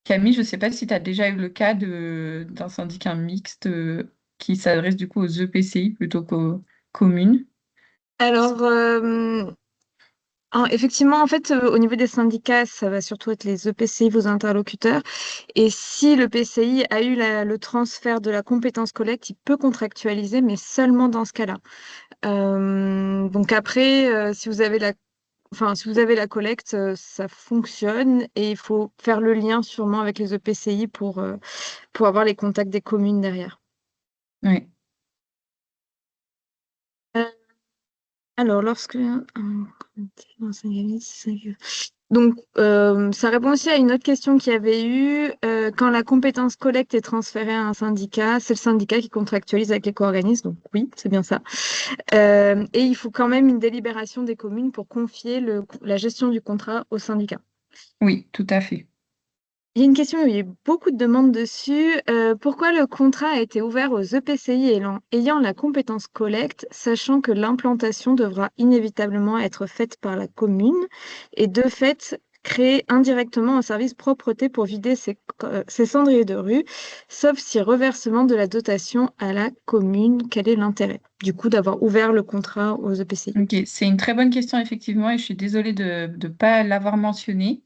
Camille, je ne sais pas si tu as déjà eu le cas d'un syndicat mixte qui s'adresse du coup aux EPCI plutôt qu'aux communes. Alors, effectivement, en fait, au niveau des syndicats, ça va surtout être les EPCI, vos interlocuteurs. Et si le PCI a eu le transfert de la compétence collecte, il peut contractualiser, mais seulement dans ce cas-là. Donc après, si vous avez la collecte, ça fonctionne et il faut faire le lien sûrement avec les EPCI pour avoir les contacts des communes derrière. Oui. Euh, alors, donc, ça répond aussi à une autre question qu'il y avait eu. Quand la compétence collecte est transférée à un syndicat, c'est le syndicat qui contractualise avec l'éco-organisme. Donc oui, c'est bien ça. Et il faut quand même une délibération des communes pour confier la gestion du contrat au syndicat. Oui, tout à fait. Il y a une question, il y a eu beaucoup de demandes dessus. Pourquoi le contrat a été ouvert aux EPCI ayant la compétence collecte, sachant que l'implantation devra inévitablement être faite par la commune et de fait créer indirectement un service propreté pour vider ses cendriers de rue, sauf si reversement de la dotation à la commune. Quel est l'intérêt, du coup, d'avoir ouvert le contrat aux EPCI? Ok, c'est une très bonne question effectivement et je suis désolée de ne pas l'avoir mentionné.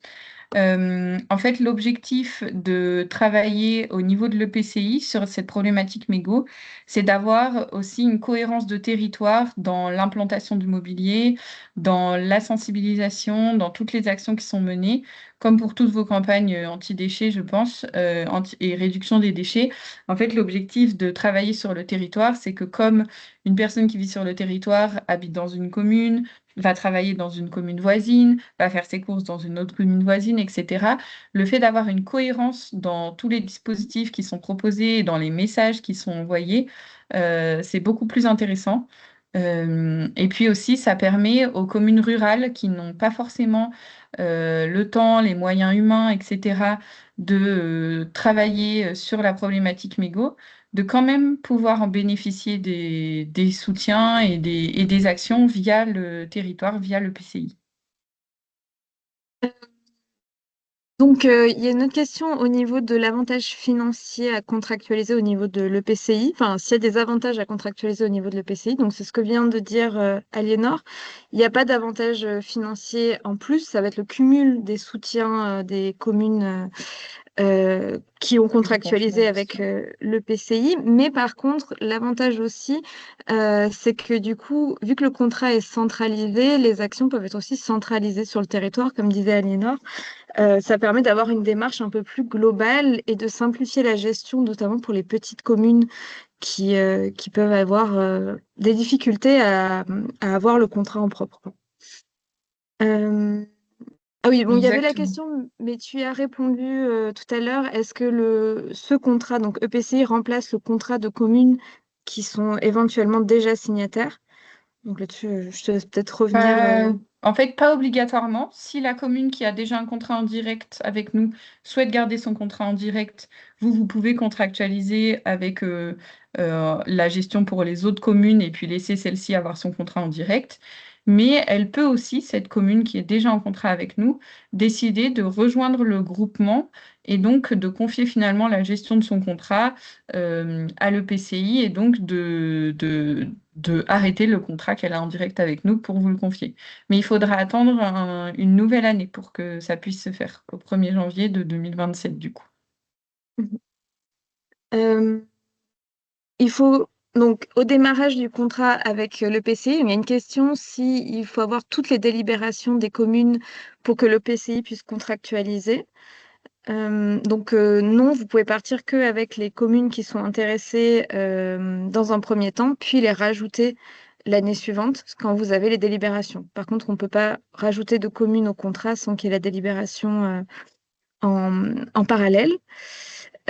En fait, l'objectif de travailler au niveau de l'EPCI sur cette problématique mégot, c'est d'avoir aussi une cohérence de territoire dans l'implantation du mobilier, dans la sensibilisation, dans toutes les actions qui sont menées, comme pour toutes vos campagnes anti-déchets, je pense, et réduction des déchets, en fait, l'objectif de travailler sur le territoire, c'est que comme une personne qui vit sur le territoire habite dans une commune, va travailler dans une commune voisine, va faire ses courses dans une autre commune voisine, etc., le fait d'avoir une cohérence dans tous les dispositifs qui sont proposés et dans les messages qui sont envoyés, c'est beaucoup plus intéressant. Et puis aussi, ça permet aux communes rurales qui n'ont pas forcément le temps, les moyens humains, etc., de travailler sur la problématique mégot, de quand même pouvoir en bénéficier des soutiens et des actions via le territoire, via le PCI. Donc, il y a une autre question au niveau de l'avantage financier à contractualiser au niveau de l'EPCI. Enfin, s'il y a des avantages à contractualiser au niveau de l'EPCI. Donc, c'est ce que vient de dire Aliénor. Il n'y a pas d'avantage financier en plus. Ça va être le cumul des soutiens des communes qui ont contractualisé avec le PCI. Mais par contre, l'avantage aussi, c'est que du coup, vu que le contrat est centralisé, les actions peuvent être aussi centralisées sur le territoire, comme disait Aliénor. Ça permet d'avoir une démarche un peu plus globale et de simplifier la gestion, notamment pour les petites communes qui peuvent avoir des difficultés à avoir le contrat en propre. Euh, Ah oui, bon, il y avait la Exactement. question, mais tu y as répondu tout à l'heure. Est-ce que ce contrat, donc EPCI, remplace le contrat de communes qui sont éventuellement déjà signataires? Donc là-dessus, je te laisse peut-être revenir. En fait, pas obligatoirement. Si la commune qui a déjà un contrat en direct avec nous souhaite garder son contrat en direct, vous pouvez contractualiser avec la gestion pour les autres communes et puis laisser celle-ci avoir son contrat en direct. Mais elle peut aussi, cette commune qui est déjà en contrat avec nous, décider de rejoindre le groupement et donc de confier finalement la gestion de son contrat à l'EPCI et donc de arrêter le contrat qu'elle a en direct avec nous pour vous le confier. Mais il faudra attendre une nouvelle année pour que ça puisse se faire, au 1er janvier de 2027 du coup. Euh, il faut donc au démarrage du contrat avec le PCI, il y a une question si il faut avoir toutes les délibérations des communes pour que le PCI puisse contractualiser. Donc non, vous pouvez partir que avec les communes qui sont intéressées dans un premier temps, puis les rajouter l'année suivante quand vous avez les délibérations. Par contre, on ne peut pas rajouter de communes au contrat sans qu'il y ait la délibération en parallèle.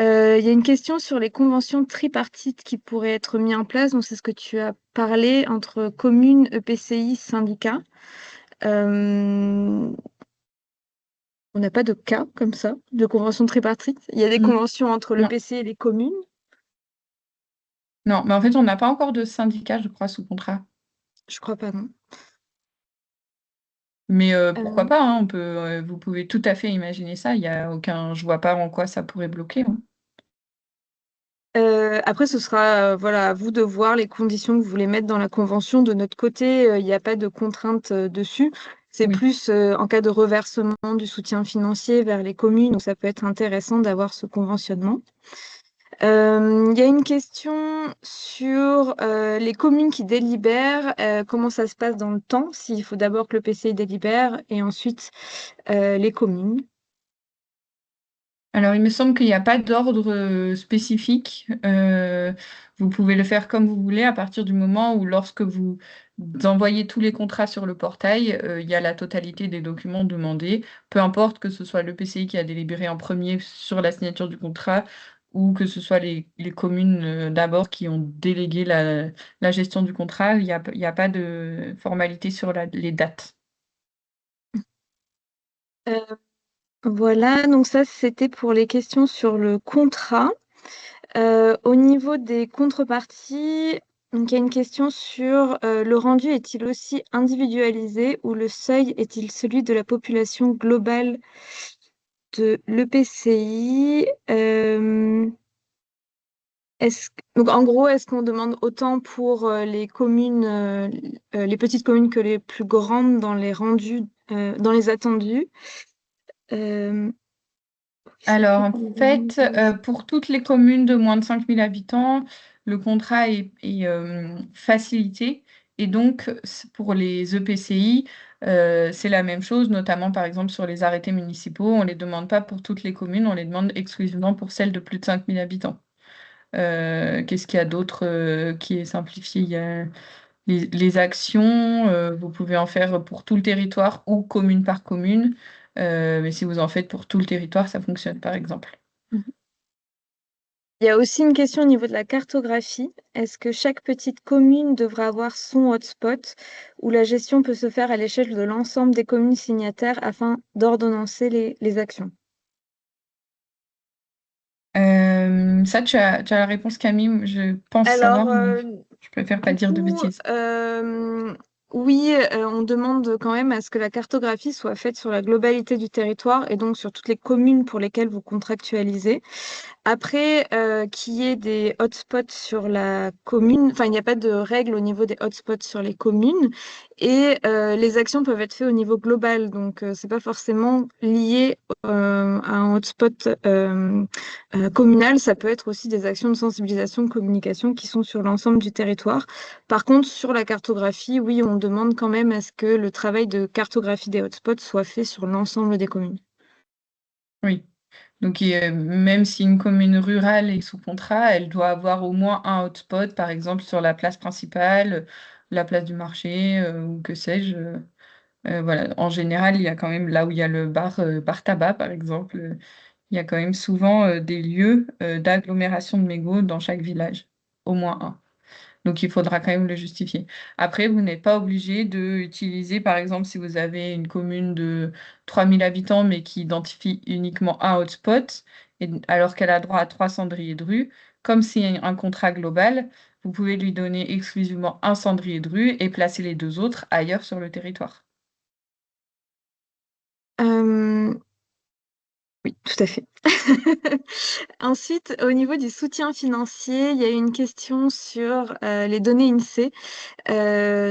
Il y a une question sur les conventions tripartites qui pourraient être mises en place. Donc, c'est ce que tu as parlé entre communes, EPCI, syndicats. Euh, on n'a pas de cas comme ça, de convention tripartite. Il y a des Mm. conventions entre Non, l'EPCI et les communes. non, mais en fait, on n'a pas encore de syndicat, je crois, sous contrat. Je crois pas, non. Mais pourquoi Euh, pas, hein, vous pouvez tout à fait imaginer ça. Il y a aucun, je vois pas en quoi ça pourrait bloquer, hein. Après, ce sera voilà, à vous de voir les conditions que vous voulez mettre dans la convention. De notre côté, il n'y a pas de contrainte dessus. C'est Oui. plus en cas de reversement du soutien financier vers les communes. Donc, ça peut être intéressant d'avoir ce conventionnement. Il y a une question sur les communes qui délibèrent. Comment ça se passe dans le temps? S'il faut d'abord que le PCI délibère et ensuite les communes. Alors, il me semble qu'il n'y a pas d'ordre spécifique. Vous pouvez le faire comme vous voulez à partir du moment où, lorsque vous envoyez tous les contrats sur le portail, il y a la totalité des documents demandés. Peu importe que ce soit le PCI qui a délibéré en premier sur la signature du contrat ou que ce soit les communes d'abord qui ont délégué la gestion du contrat, il y a pas de formalité sur les dates. Euh, voilà, donc ça c'était pour les questions sur le contrat. Au niveau des contreparties, donc il y a une question sur le rendu est-il aussi individualisé ou le seuil est-il celui de la population globale de l'EPCI? Donc en gros, est-ce qu'on demande autant pour les communes, les petites communes que les plus grandes dans les rendus, dans les attendus? Euh, c'est Alors, quoi en comme fait, examen? pour toutes les communes de moins de 5 000 habitants, le contrat est facilité. Et donc, pour les EPCI, C'est la même chose, notamment par exemple sur les arrêtés municipaux. On ne les demande pas pour toutes les communes, on les demande exclusivement pour celles de plus de 5000 habitants. Qu'est-ce qu'il y a d'autre qui est simplifié? Il y a les actions, vous pouvez en faire pour tout le territoire ou commune par commune. Mais si vous en faites pour tout le territoire, ça fonctionne par exemple. Mhm. Il y a aussi une question au niveau de la cartographie. Est-ce que chaque petite commune devra avoir son hotspot ou la gestion peut se faire à l'échelle de l'ensemble des communes signataires afin d'ordonnancer les actions? Ça, tu as la réponse, Camille. Je pense Alors, savoir, mais je préfère pas du dire de coup, bêtises. oui, on demande quand même à ce que la cartographie soit faite sur la globalité du territoire et donc sur toutes les communes pour lesquelles vous contractualisez. Après, qu'il y ait des hotspots sur la commune, enfin, il n'y a pas de règle au niveau des hotspots sur les communes et les actions peuvent être faites au niveau global. Donc, c'est pas forcément lié à un hotspot communal. Ça peut être aussi des actions de sensibilisation, de communication qui sont sur l'ensemble du territoire. Par contre, sur la cartographie, oui, on demande quand même à ce que le travail de cartographie des hotspots soit fait sur l'ensemble des communes. Oui. Donc, même si une commune rurale est sous contrat, elle doit avoir au moins un hotspot, par exemple sur la place principale, la place du marché, ou que sais-je. Voilà. En général, il y a quand même, là où il y a le bar tabac, par exemple, il y a quand même souvent des lieux d'agglomération de mégots dans chaque village, au moins un. Donc, il faudra quand même le justifier. Après, vous n'êtes pas obligé de utiliser, par exemple, si vous avez une commune de 3000 habitants, mais qui identifie uniquement un hotspot, alors qu'elle a droit à 3 cendriers de rue, comme c'est un contrat global, vous pouvez lui donner exclusivement un cendrier de rue et placer les deux autres ailleurs sur le territoire. Euh, oui, tout à fait. Ensuite, au niveau du soutien financier, il y a une question sur les données INSEE.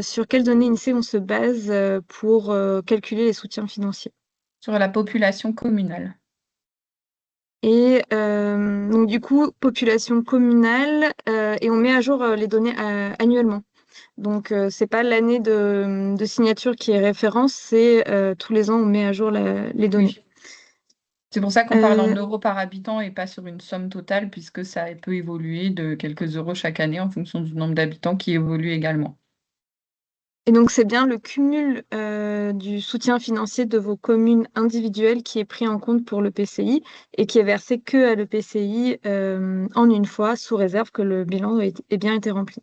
Sur quelles données INSEE on se base pour calculer les soutiens financiers? Sur la population communale. Et donc du coup, population communale, et on met à jour les données annuellement. Donc c'est pas l'année de signature qui est référence, c'est tous les ans on met à jour les données. Oui. C'est pour ça qu'on parle en Euh, euros par habitant et pas sur une somme totale, puisque ça peut évoluer de quelques euros chaque année en fonction du nombre d'habitants qui évolue également. et donc c'est bien le cumul du soutien financier de vos communes individuelles qui est pris en compte pour le PCI et qui est versé que à l'EPCI en une fois, sous réserve que le bilan ait bien été rempli.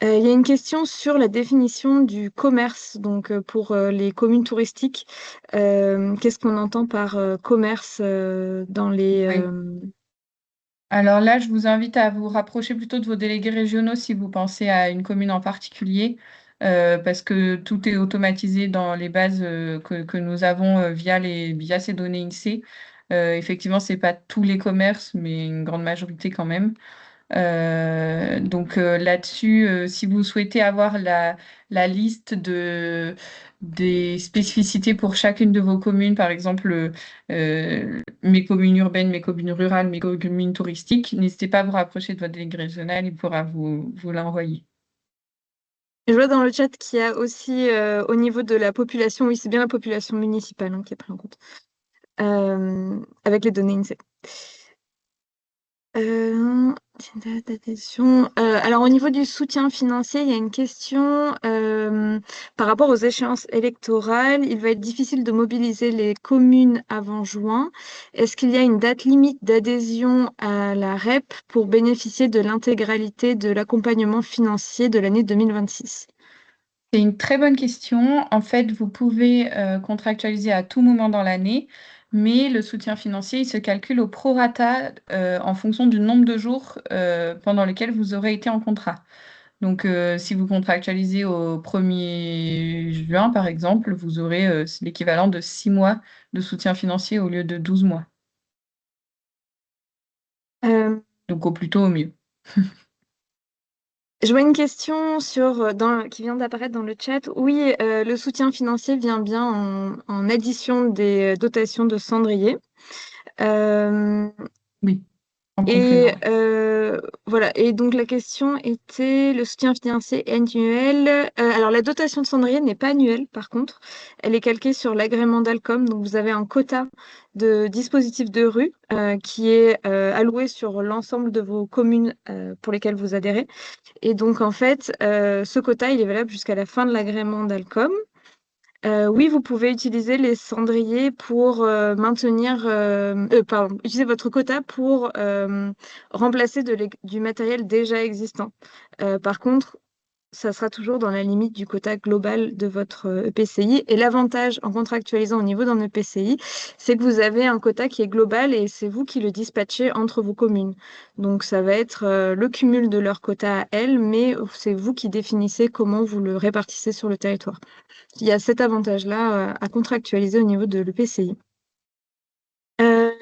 Il y a une question sur la définition du commerce, donc pour les communes touristiques. Qu'est-ce qu'on entend par commerce dans les... Oui. Alors là, je vous invite à vous rapprocher plutôt de vos délégués régionaux si vous pensez à une commune en particulier, parce que tout est automatisé dans les bases que nous avons via ces données INSEE. Effectivement, c'est pas tous les commerces, mais une grande majorité quand même. Donc là-dessus, si vous souhaitez avoir la liste des spécificités pour chacune de vos communes, par exemple mes communes urbaines, mes communes rurales, mes communes touristiques, n'hésitez pas à vous rapprocher de votre délégué régional, il pourra vous l'envoyer. Je vois dans le chat qu'il y a aussi au niveau de la population, oui, c'est bien la population municipale hein, qui est prise en compte, avec les données INSEE. Euh, alors au niveau du soutien financier, il y a une question par rapport aux échéances électorales. Il va être difficile de mobiliser les communes avant juin. Est-ce qu'il y a une date limite d'adhésion à la REP pour bénéficier de l'intégralité de l'accompagnement financier de l'année 2026? C'est une très bonne question. En fait, vous pouvez contractualiser à tout moment dans l'année, mais le soutien financier, il se calcule au prorata en fonction du nombre de jours pendant lesquels vous aurez été en contrat. Donc, si vous contractualisez au 1er juin, par exemple, vous aurez l'équivalent de 6 mois de soutien financier au lieu de 12 mois. Euh, Donc, au plus tôt, au mieux. Je vois une question qui vient d'apparaître dans le chat. Oui, le soutien financier vient bien en addition des dotations de cendrier. Euh, Oui. en Et complément. voilà. Et donc la question était le soutien financier annuel. Alors la dotation de cendrier n'est pas annuelle, par contre. Elle est calquée sur l'agrément d'Alcom. Donc vous avez un quota de dispositifs de rue qui est alloué sur l'ensemble de vos communes pour lesquelles vous adhérez. Et donc en fait, ce quota, il est valable jusqu'à la fin de l'agrément d'Alcom. Oui, vous pouvez utiliser les cendriers pour pardon, utiliser votre quota pour remplacer du matériel déjà existant. Par contre, ça sera toujours dans la limite du quota global de votre EPCI. Et l'avantage en contractualisant au niveau d'un EPCI, c'est que vous avez un quota qui est global et c'est vous qui le dispatchez entre vos communes. Donc ça va être le cumul de leur quota à elles, mais c'est vous qui définissez comment vous le répartissez sur le territoire. Il y a cet avantage-là à contractualiser au niveau de l'EPCI.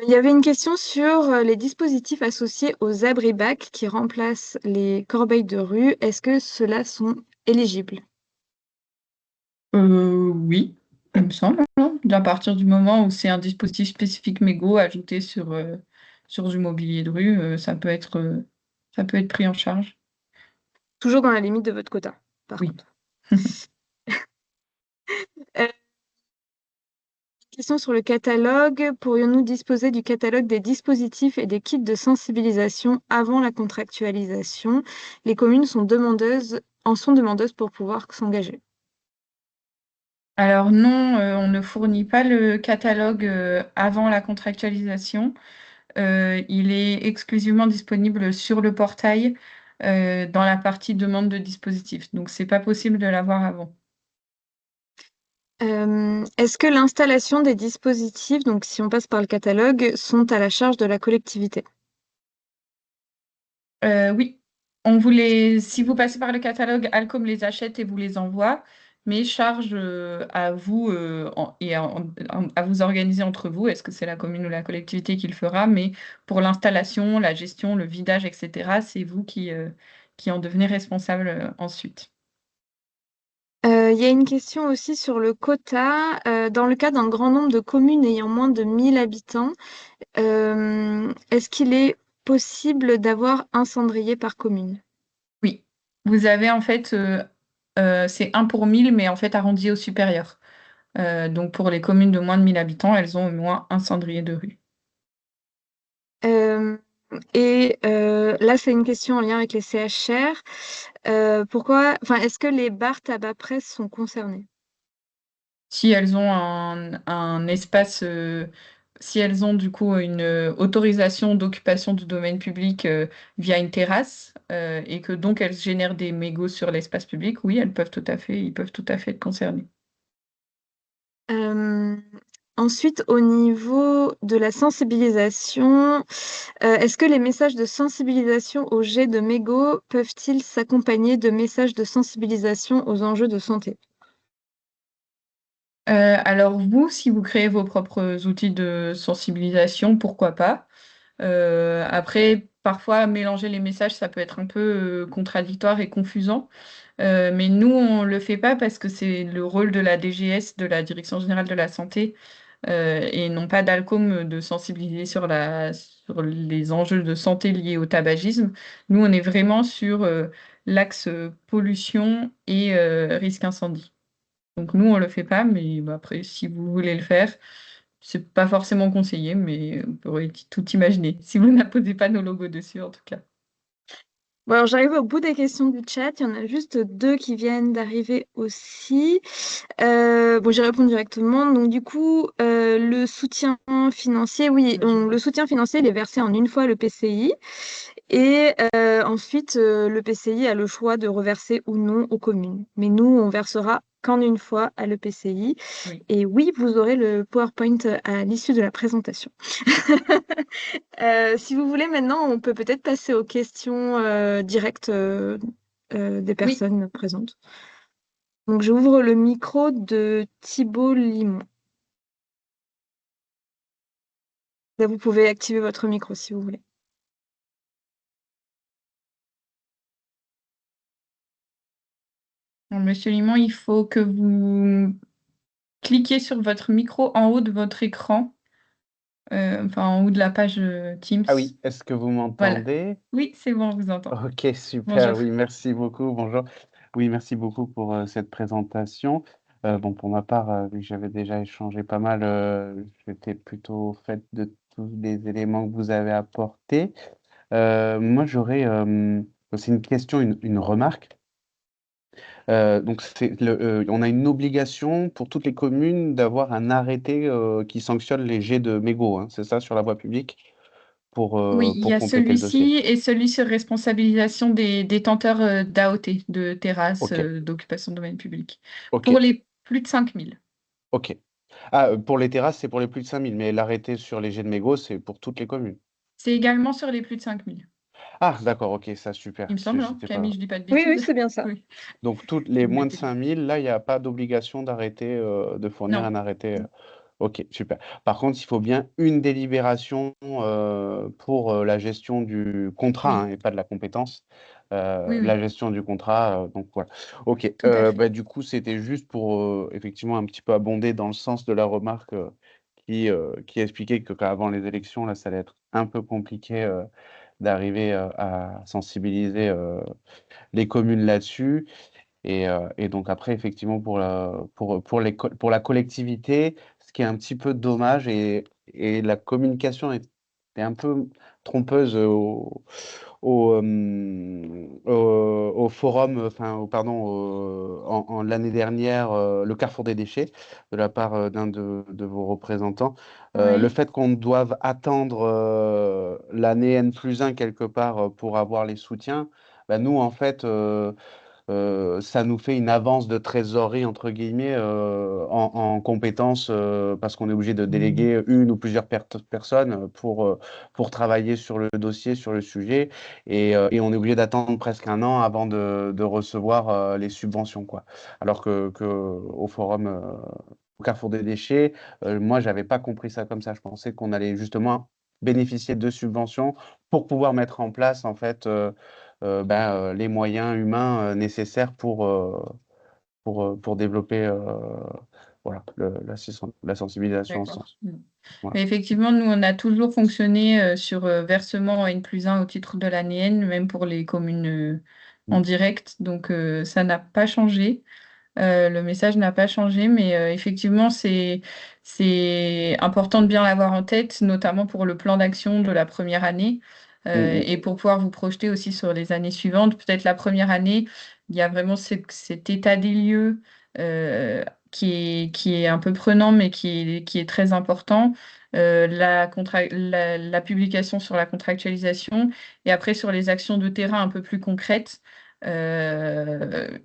Il y avait une question sur les dispositifs associés aux abris-bacs qui remplacent les corbeilles de rue. Est-ce que ceux-là sont éligibles? Oui, il me semble, hein. À partir du moment où c'est un dispositif spécifique mégot ajouté sur du mobilier de rue, ça peut être pris en charge. Toujours dans la limite de votre quota, par Oui. contre. Euh, Question sur le catalogue. Pourrions-nous disposer du catalogue des dispositifs et des kits de sensibilisation avant la contractualisation? Les communes en sont demandeuses pour pouvoir s'engager. Alors non, on ne fournit pas le catalogue avant la contractualisation. Il est exclusivement disponible sur le portail dans la partie demande de dispositif. Donc c'est pas possible de l'avoir avant. Est-ce que l'installation des dispositifs, donc si on passe par le catalogue, sont à la charge de la collectivité? Oui, si vous passez par le catalogue, Alcom les achète et vous les envoie, mais charge à vous à vous organiser entre vous. Est-ce que c'est la commune ou la collectivité qui le fera? Mais pour l'installation, la gestion, le vidage, etc., c'est vous qui en devenez responsable ensuite. Il y a une question aussi sur le quota. Dans le cas d'un grand nombre de communes ayant moins de 1000 habitants, est-ce qu'il est possible d'avoir un cendrier par commune? Oui, vous avez en fait, c'est 1 pour 1000, mais en fait arrondi au supérieur. Donc pour les communes de moins de 1000 habitants, elles ont au moins un cendrier de rue. Euh, Là, c'est une question en lien avec les CHR. Enfin, est-ce que les bars tabac presse sont concernés? Si elles ont un espace, si elles ont du coup une autorisation d'occupation du domaine public via une terrasse et que donc elles génèrent des mégots sur l'espace public, oui, ils peuvent tout à fait être concernés. Euh, Ensuite, au niveau de la sensibilisation, est-ce que les messages de sensibilisation au jet de mégots peuvent-ils s'accompagner de messages de sensibilisation aux enjeux de santé? Alors vous, si vous créez vos propres outils de sensibilisation, pourquoi pas? Après, parfois, mélanger les messages, ça peut être un peu contradictoire et confusant. Mais nous, on le fait pas parce que c'est le rôle de la DGS, de la Direction générale de la santé, et non pas d'Alcom de sensibiliser sur les enjeux de santé liés au tabagisme. Nous, on est vraiment sur l'axe pollution et risque incendie. Donc nous, on le fait pas, mais bah, après, si vous voulez le faire, c'est pas forcément conseillé, mais on pourrait tout imaginer. Si vous n'apposez pas nos logos dessus, en tout cas. Bon, alors j'arrive au bout des questions du chat. Il y en a juste deux qui viennent d'arriver aussi. Bon, j'y réponds directement. Donc, du coup, le soutien financier, oui, le soutien financier, il est versé en une fois à l'EPCI. Et ensuite, l'EPCI a le choix de reverser ou non aux communes. Mais nous, on versera qu'en une fois à l'EPCI. Oui. Et oui, vous aurez le PowerPoint à l'issue de la présentation. Si vous voulez, maintenant, on peut peut-être passer aux questions directes des Oui. personnes présentes. Donc, j'ouvre le micro de Thibault Limon. Là, vous pouvez activer votre micro si vous voulez. Alors, Monsieur Limon, il faut que vous cliquez sur votre micro en haut de votre écran. enfin en haut de la page Teams. Ah oui, est-ce que vous Voilà. m'entendez? Oui, c'est bon, je vous entends. Ok, super, Bonjour. oui, merci beaucoup, bonjour. Oui, merci beaucoup pour cette présentation. Bon, pour ma part, vu que j'avais déjà échangé pas mal, j'étais plutôt au fait de tous les éléments que vous avez apportés. Moi, j'aurais, c'est une question, une remarque. Donc, on a une obligation pour toutes les communes d'avoir un arrêté qui sanctionne les jets de mégots, hein, c'est ça, sur la voie publique, Oui, il y pour a compléter le dossier. celui-ci et celui sur responsabilisation des détenteurs d'AOT, de terrasses Ok, d'occupation de domaine public, ok, pour les plus de 5 000. ok. Ah, pour les terrasses, c'est pour les plus de 5 000, mais l'arrêté sur les jets de mégots, c'est pour toutes les communes. C'est également sur les plus de 5 000. Ah, d'accord, ok, ça, Il super. me semble, hein, J'étais Camille, pas. je dis pas de Oui, oui, bêtises. c'est bien ça. Oui, Donc, toutes les vous me moins de mettez. 5 000, là, il n'y a pas d'obligation d'arrêter, de fournir Non. un arrêté. Ok, super. Par contre, il faut bien une délibération pour la gestion du contrat, Oui, hein, et pas de la compétence. oui, La oui, gestion du contrat, donc voilà. Ok, tout à fait. bah, du coup, c'était juste pour effectivement un petit peu abonder dans le sens de la remarque qui expliquait que qu'avant les élections, là, ça allait être un peu compliqué d'arriver à sensibiliser les communes là-dessus. Et donc après, effectivement, pour la collectivité, ce qui est un petit peu dommage et la communication est un peu trompeuse au forum, enfin, pardon, l'année dernière, le Carrefour des déchets, de la part d'un de vos représentants. Le Oui. fait qu'on doive attendre l'année N+1 quelque part pour avoir les soutiens, bah, nous, en fait, ça nous fait une avance de trésorerie, entre guillemets, en compétences, parce qu'on est obligé de déléguer une ou plusieurs personnes pour travailler sur le dossier, sur le sujet, et on est obligé d'attendre presque un an avant de recevoir les subventions, quoi. Alors que au forum, au Carrefour des déchets, moi, j'avais pas compris ça comme ça. Je pensais qu'on allait justement bénéficier de subventions pour pouvoir mettre en place, en fait, les moyens humains nécessaires pour développer voilà, la sensibilisation en ce D'accord. sens. Mm. Voilà. Mais effectivement, nous, on a toujours fonctionné sur versement N+1 au titre de l'année N, même pour les communes en Mm, direct. Donc, ça n'a pas changé. Le message n'a pas changé, mais effectivement, c'est important de bien l'avoir en tête, notamment pour le plan d'action de la première année mm, mm, et pour pouvoir vous projeter aussi sur les années suivantes. Peut-être la première année, il y a vraiment cet état des lieux qui est un peu prenant, mais qui est très important. La publication sur la contractualisation et après sur les actions de terrain un peu plus concrètes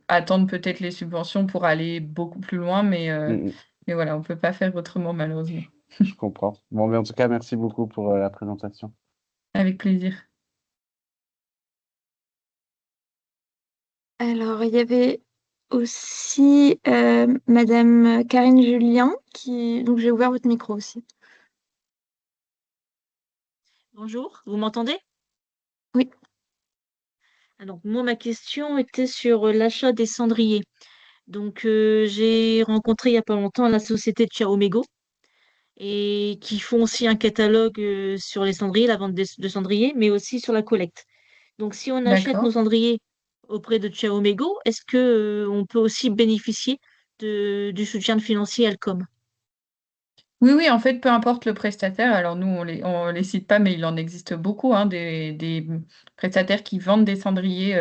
attendre peut-être les subventions pour aller beaucoup plus loin, mm, mm. mais voilà, on peut pas faire autrement malheureusement. Je comprends. Bon, mais en tout cas, merci beaucoup pour la présentation. Avec plaisir. Alors, il y avait aussi Madame Karine Julien qui... Donc, j'ai ouvert votre micro aussi. Bonjour, vous m'entendez? Oui, Alors, moi, ma question était sur l'achat des cendriers. Donc, j'ai rencontré il n'y a pas longtemps la société de Chiaomego et qui font aussi un catalogue sur les cendriers, la vente de cendriers, mais aussi sur la collecte. Donc, si on achète nos D'accord. cendriers auprès de Chiaomego, est-ce que, on peut aussi bénéficier du soutien financier Alcom? Oui, oui, en fait, peu importe le prestataire, alors nous, on les cite pas, mais il en existe beaucoup, hein, des prestataires qui vendent des cendriers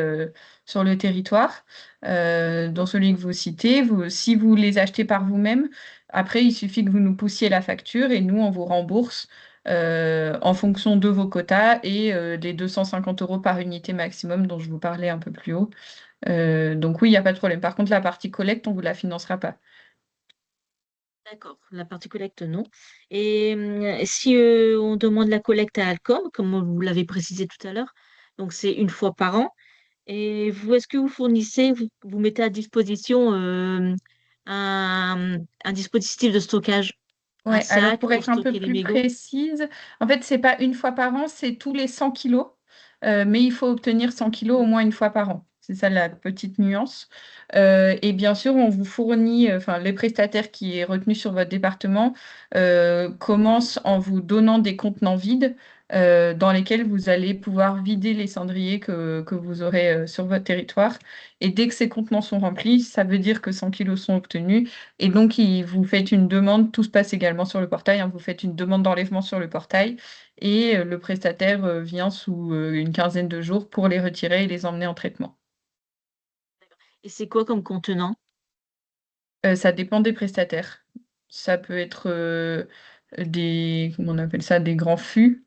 sur le territoire, dont celui que vous citez. Si vous les achetez par vous-même, après, il suffit que vous nous poussiez la facture et nous, on vous rembourse en fonction de vos quotas et des 250 € par unité maximum dont je vous parlais un peu plus haut. Donc oui, il n'y a pas de problème. Par contre, la partie collecte, on ne vous la financera pas. D'accord, la partie collecte, non. Et si on demande la collecte à Alcom, comme vous l'avez précisé tout à l'heure, donc c'est une fois par an. Et vous, est-ce que vous fournissez, vous mettez à disposition un dispositif de stockage, un Ouais, alors sac pour pour être un peu stocker les plus mégots? précise, en fait, c'est pas une fois par an, c'est tous les 100 kilos, mais il faut obtenir 100 kilos au moins une fois par an. C'est ça la petite nuance. Et bien sûr, on vous fournit, enfin, les prestataires qui est retenu sur votre département commencent en vous donnant des contenants vides dans lesquels vous allez pouvoir vider les cendriers que vous aurez sur votre territoire. Et dès que ces contenants sont remplis, ça veut dire que 100 kilos sont obtenus. Et donc, vous faites une demande, tout se passe également sur le portail, hein, vous faites une demande d'enlèvement sur le portail et le prestataire vient sous une quinzaine de jours pour les retirer et les emmener en traitement. Et c'est quoi comme contenant? Ça dépend des prestataires. Ça peut être comment on appelle ça, des grands fûts.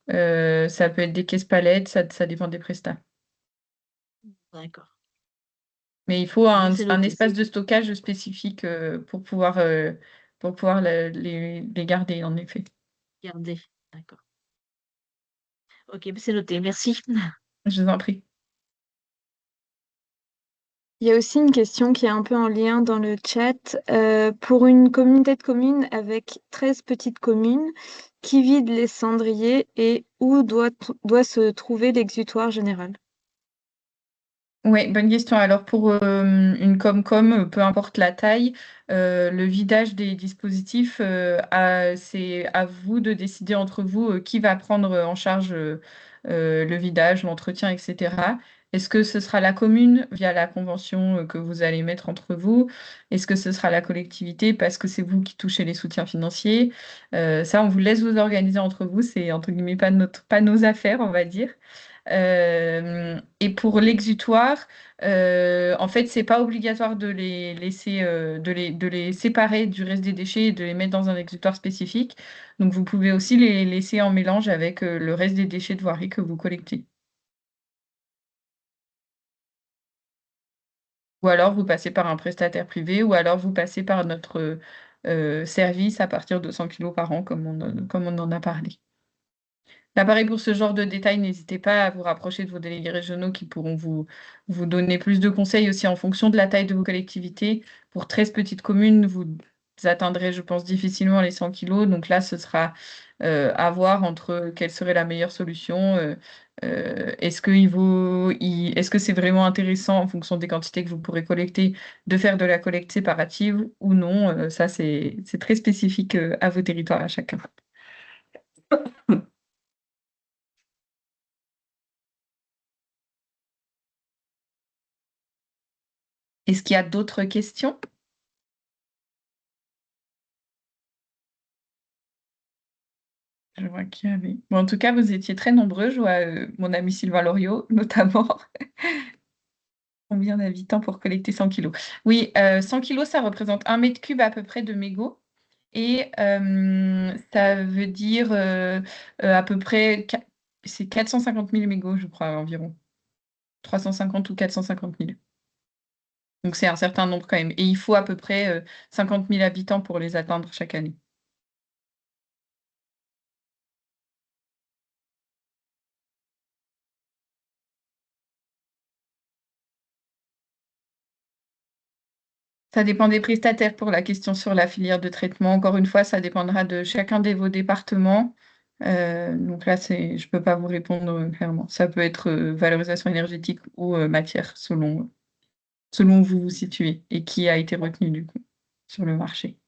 Ça peut être des caisses palettes, ça dépend des prestats. D'accord. Mais il faut Bien, c'est un noté. espace de stockage spécifique pour pouvoir les garder, en effet. Regardez. D'accord. Ok, c'est noté. Merci. Je vous en prie. Il y a aussi une question qui est un peu en lien dans le chat. Pour une communauté de communes avec 13 petites communes, qui vide les cendriers et où doit se trouver l'exutoire général? Oui, bonne question. Alors pour une Comcom, peu importe la taille, le vidage des dispositifs, c'est à vous de décider entre vous qui va prendre en charge le vidage, l'entretien, etc. Est-ce que ce sera la commune via la convention que vous allez mettre entre vous? Est-ce que ce sera la collectivité parce que c'est vous qui touchez les soutiens financiers? Ça, on vous laisse vous organiser entre vous. C'est entre guillemets pas nos affaires, on va dire. Et pour l'exutoire, en fait, c'est pas obligatoire de les laisser, de les séparer du reste des déchets et de les mettre dans un exutoire spécifique. Donc, vous pouvez aussi les laisser en mélange avec le reste des déchets de voirie que vous collectez. Ou alors, vous passez par un prestataire privé, ou alors vous passez par notre service à partir de 100 kilos par an, comme on en a parlé. Là, pareil, pour ce genre de détails, n'hésitez pas à vous rapprocher de vos délégués régionaux qui pourront vous donner plus de conseils aussi en fonction de la taille de vos collectivités. Pour 13 petites communes, vous atteindrez, je pense, difficilement les 100 kilos. Donc là, ce sera à voir entre quelle serait la meilleure solution. Est-ce que c'est vraiment intéressant en fonction des quantités que vous pourrez collecter de faire de la collecte séparative ou non? Ça, c'est très spécifique à vos territoires à chacun. Est-ce qu'il y a d'autres questions? Je vois qu'il y avait. Bon, en tout cas, vous étiez très nombreux. Je vois mon ami Sylvain Loriot, notamment. Combien d'habitants pour collecter 100 kilos? Oui, 100 kilos, ça représente 1 mètre cube à peu près de mégots. Et ça veut dire à peu près, c'est 450 000 mégots, je crois, environ. 350 ou 450 000. Donc c'est un certain nombre quand même. Et il faut à peu près 50 000 habitants pour les atteindre chaque année. Ça dépend des prestataires pour la question sur la filière de traitement. Encore une fois, ça dépendra de chacun de vos départements. Donc là, je ne peux pas vous répondre clairement. Ça peut être valorisation énergétique ou matière, selon où vous vous situez et qui a été retenu du coup sur le marché.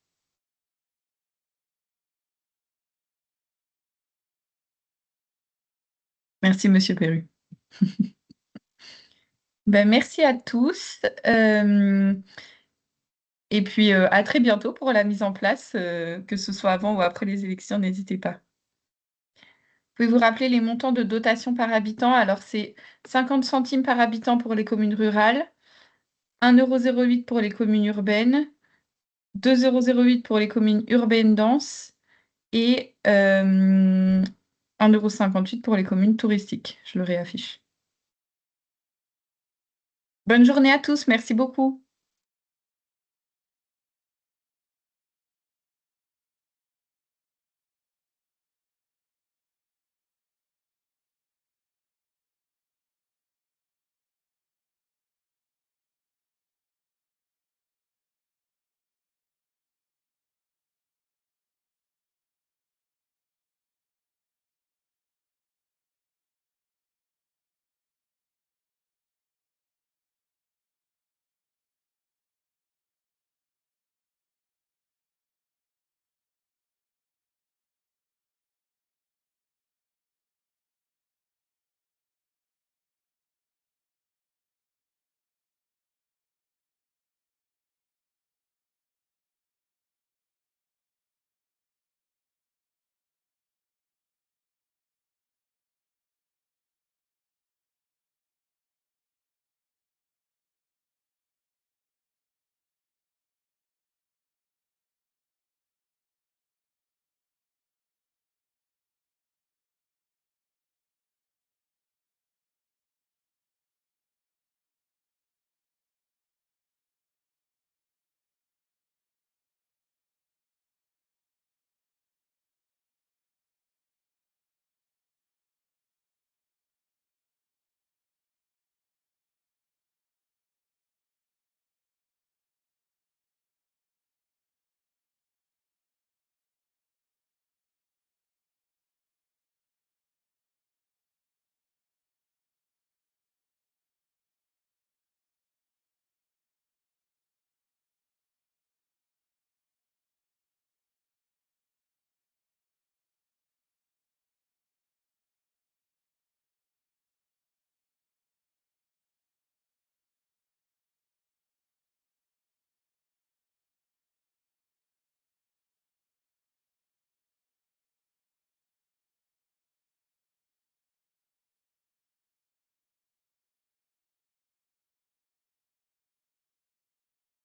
Merci, Monsieur Perru. Ben, merci à tous. Et puis à très bientôt pour la mise en place, que ce soit avant ou après les élections, n'hésitez pas. Pouvez vous rappeler les montants de dotation par habitant? Alors, c'est 50 centimes par habitant pour les communes rurales, 1,08 € pour les communes urbaines, 2,08 € pour les communes urbaines denses et 1,58 € pour les communes touristiques. Je le réaffiche. Bonne journée à tous, merci beaucoup.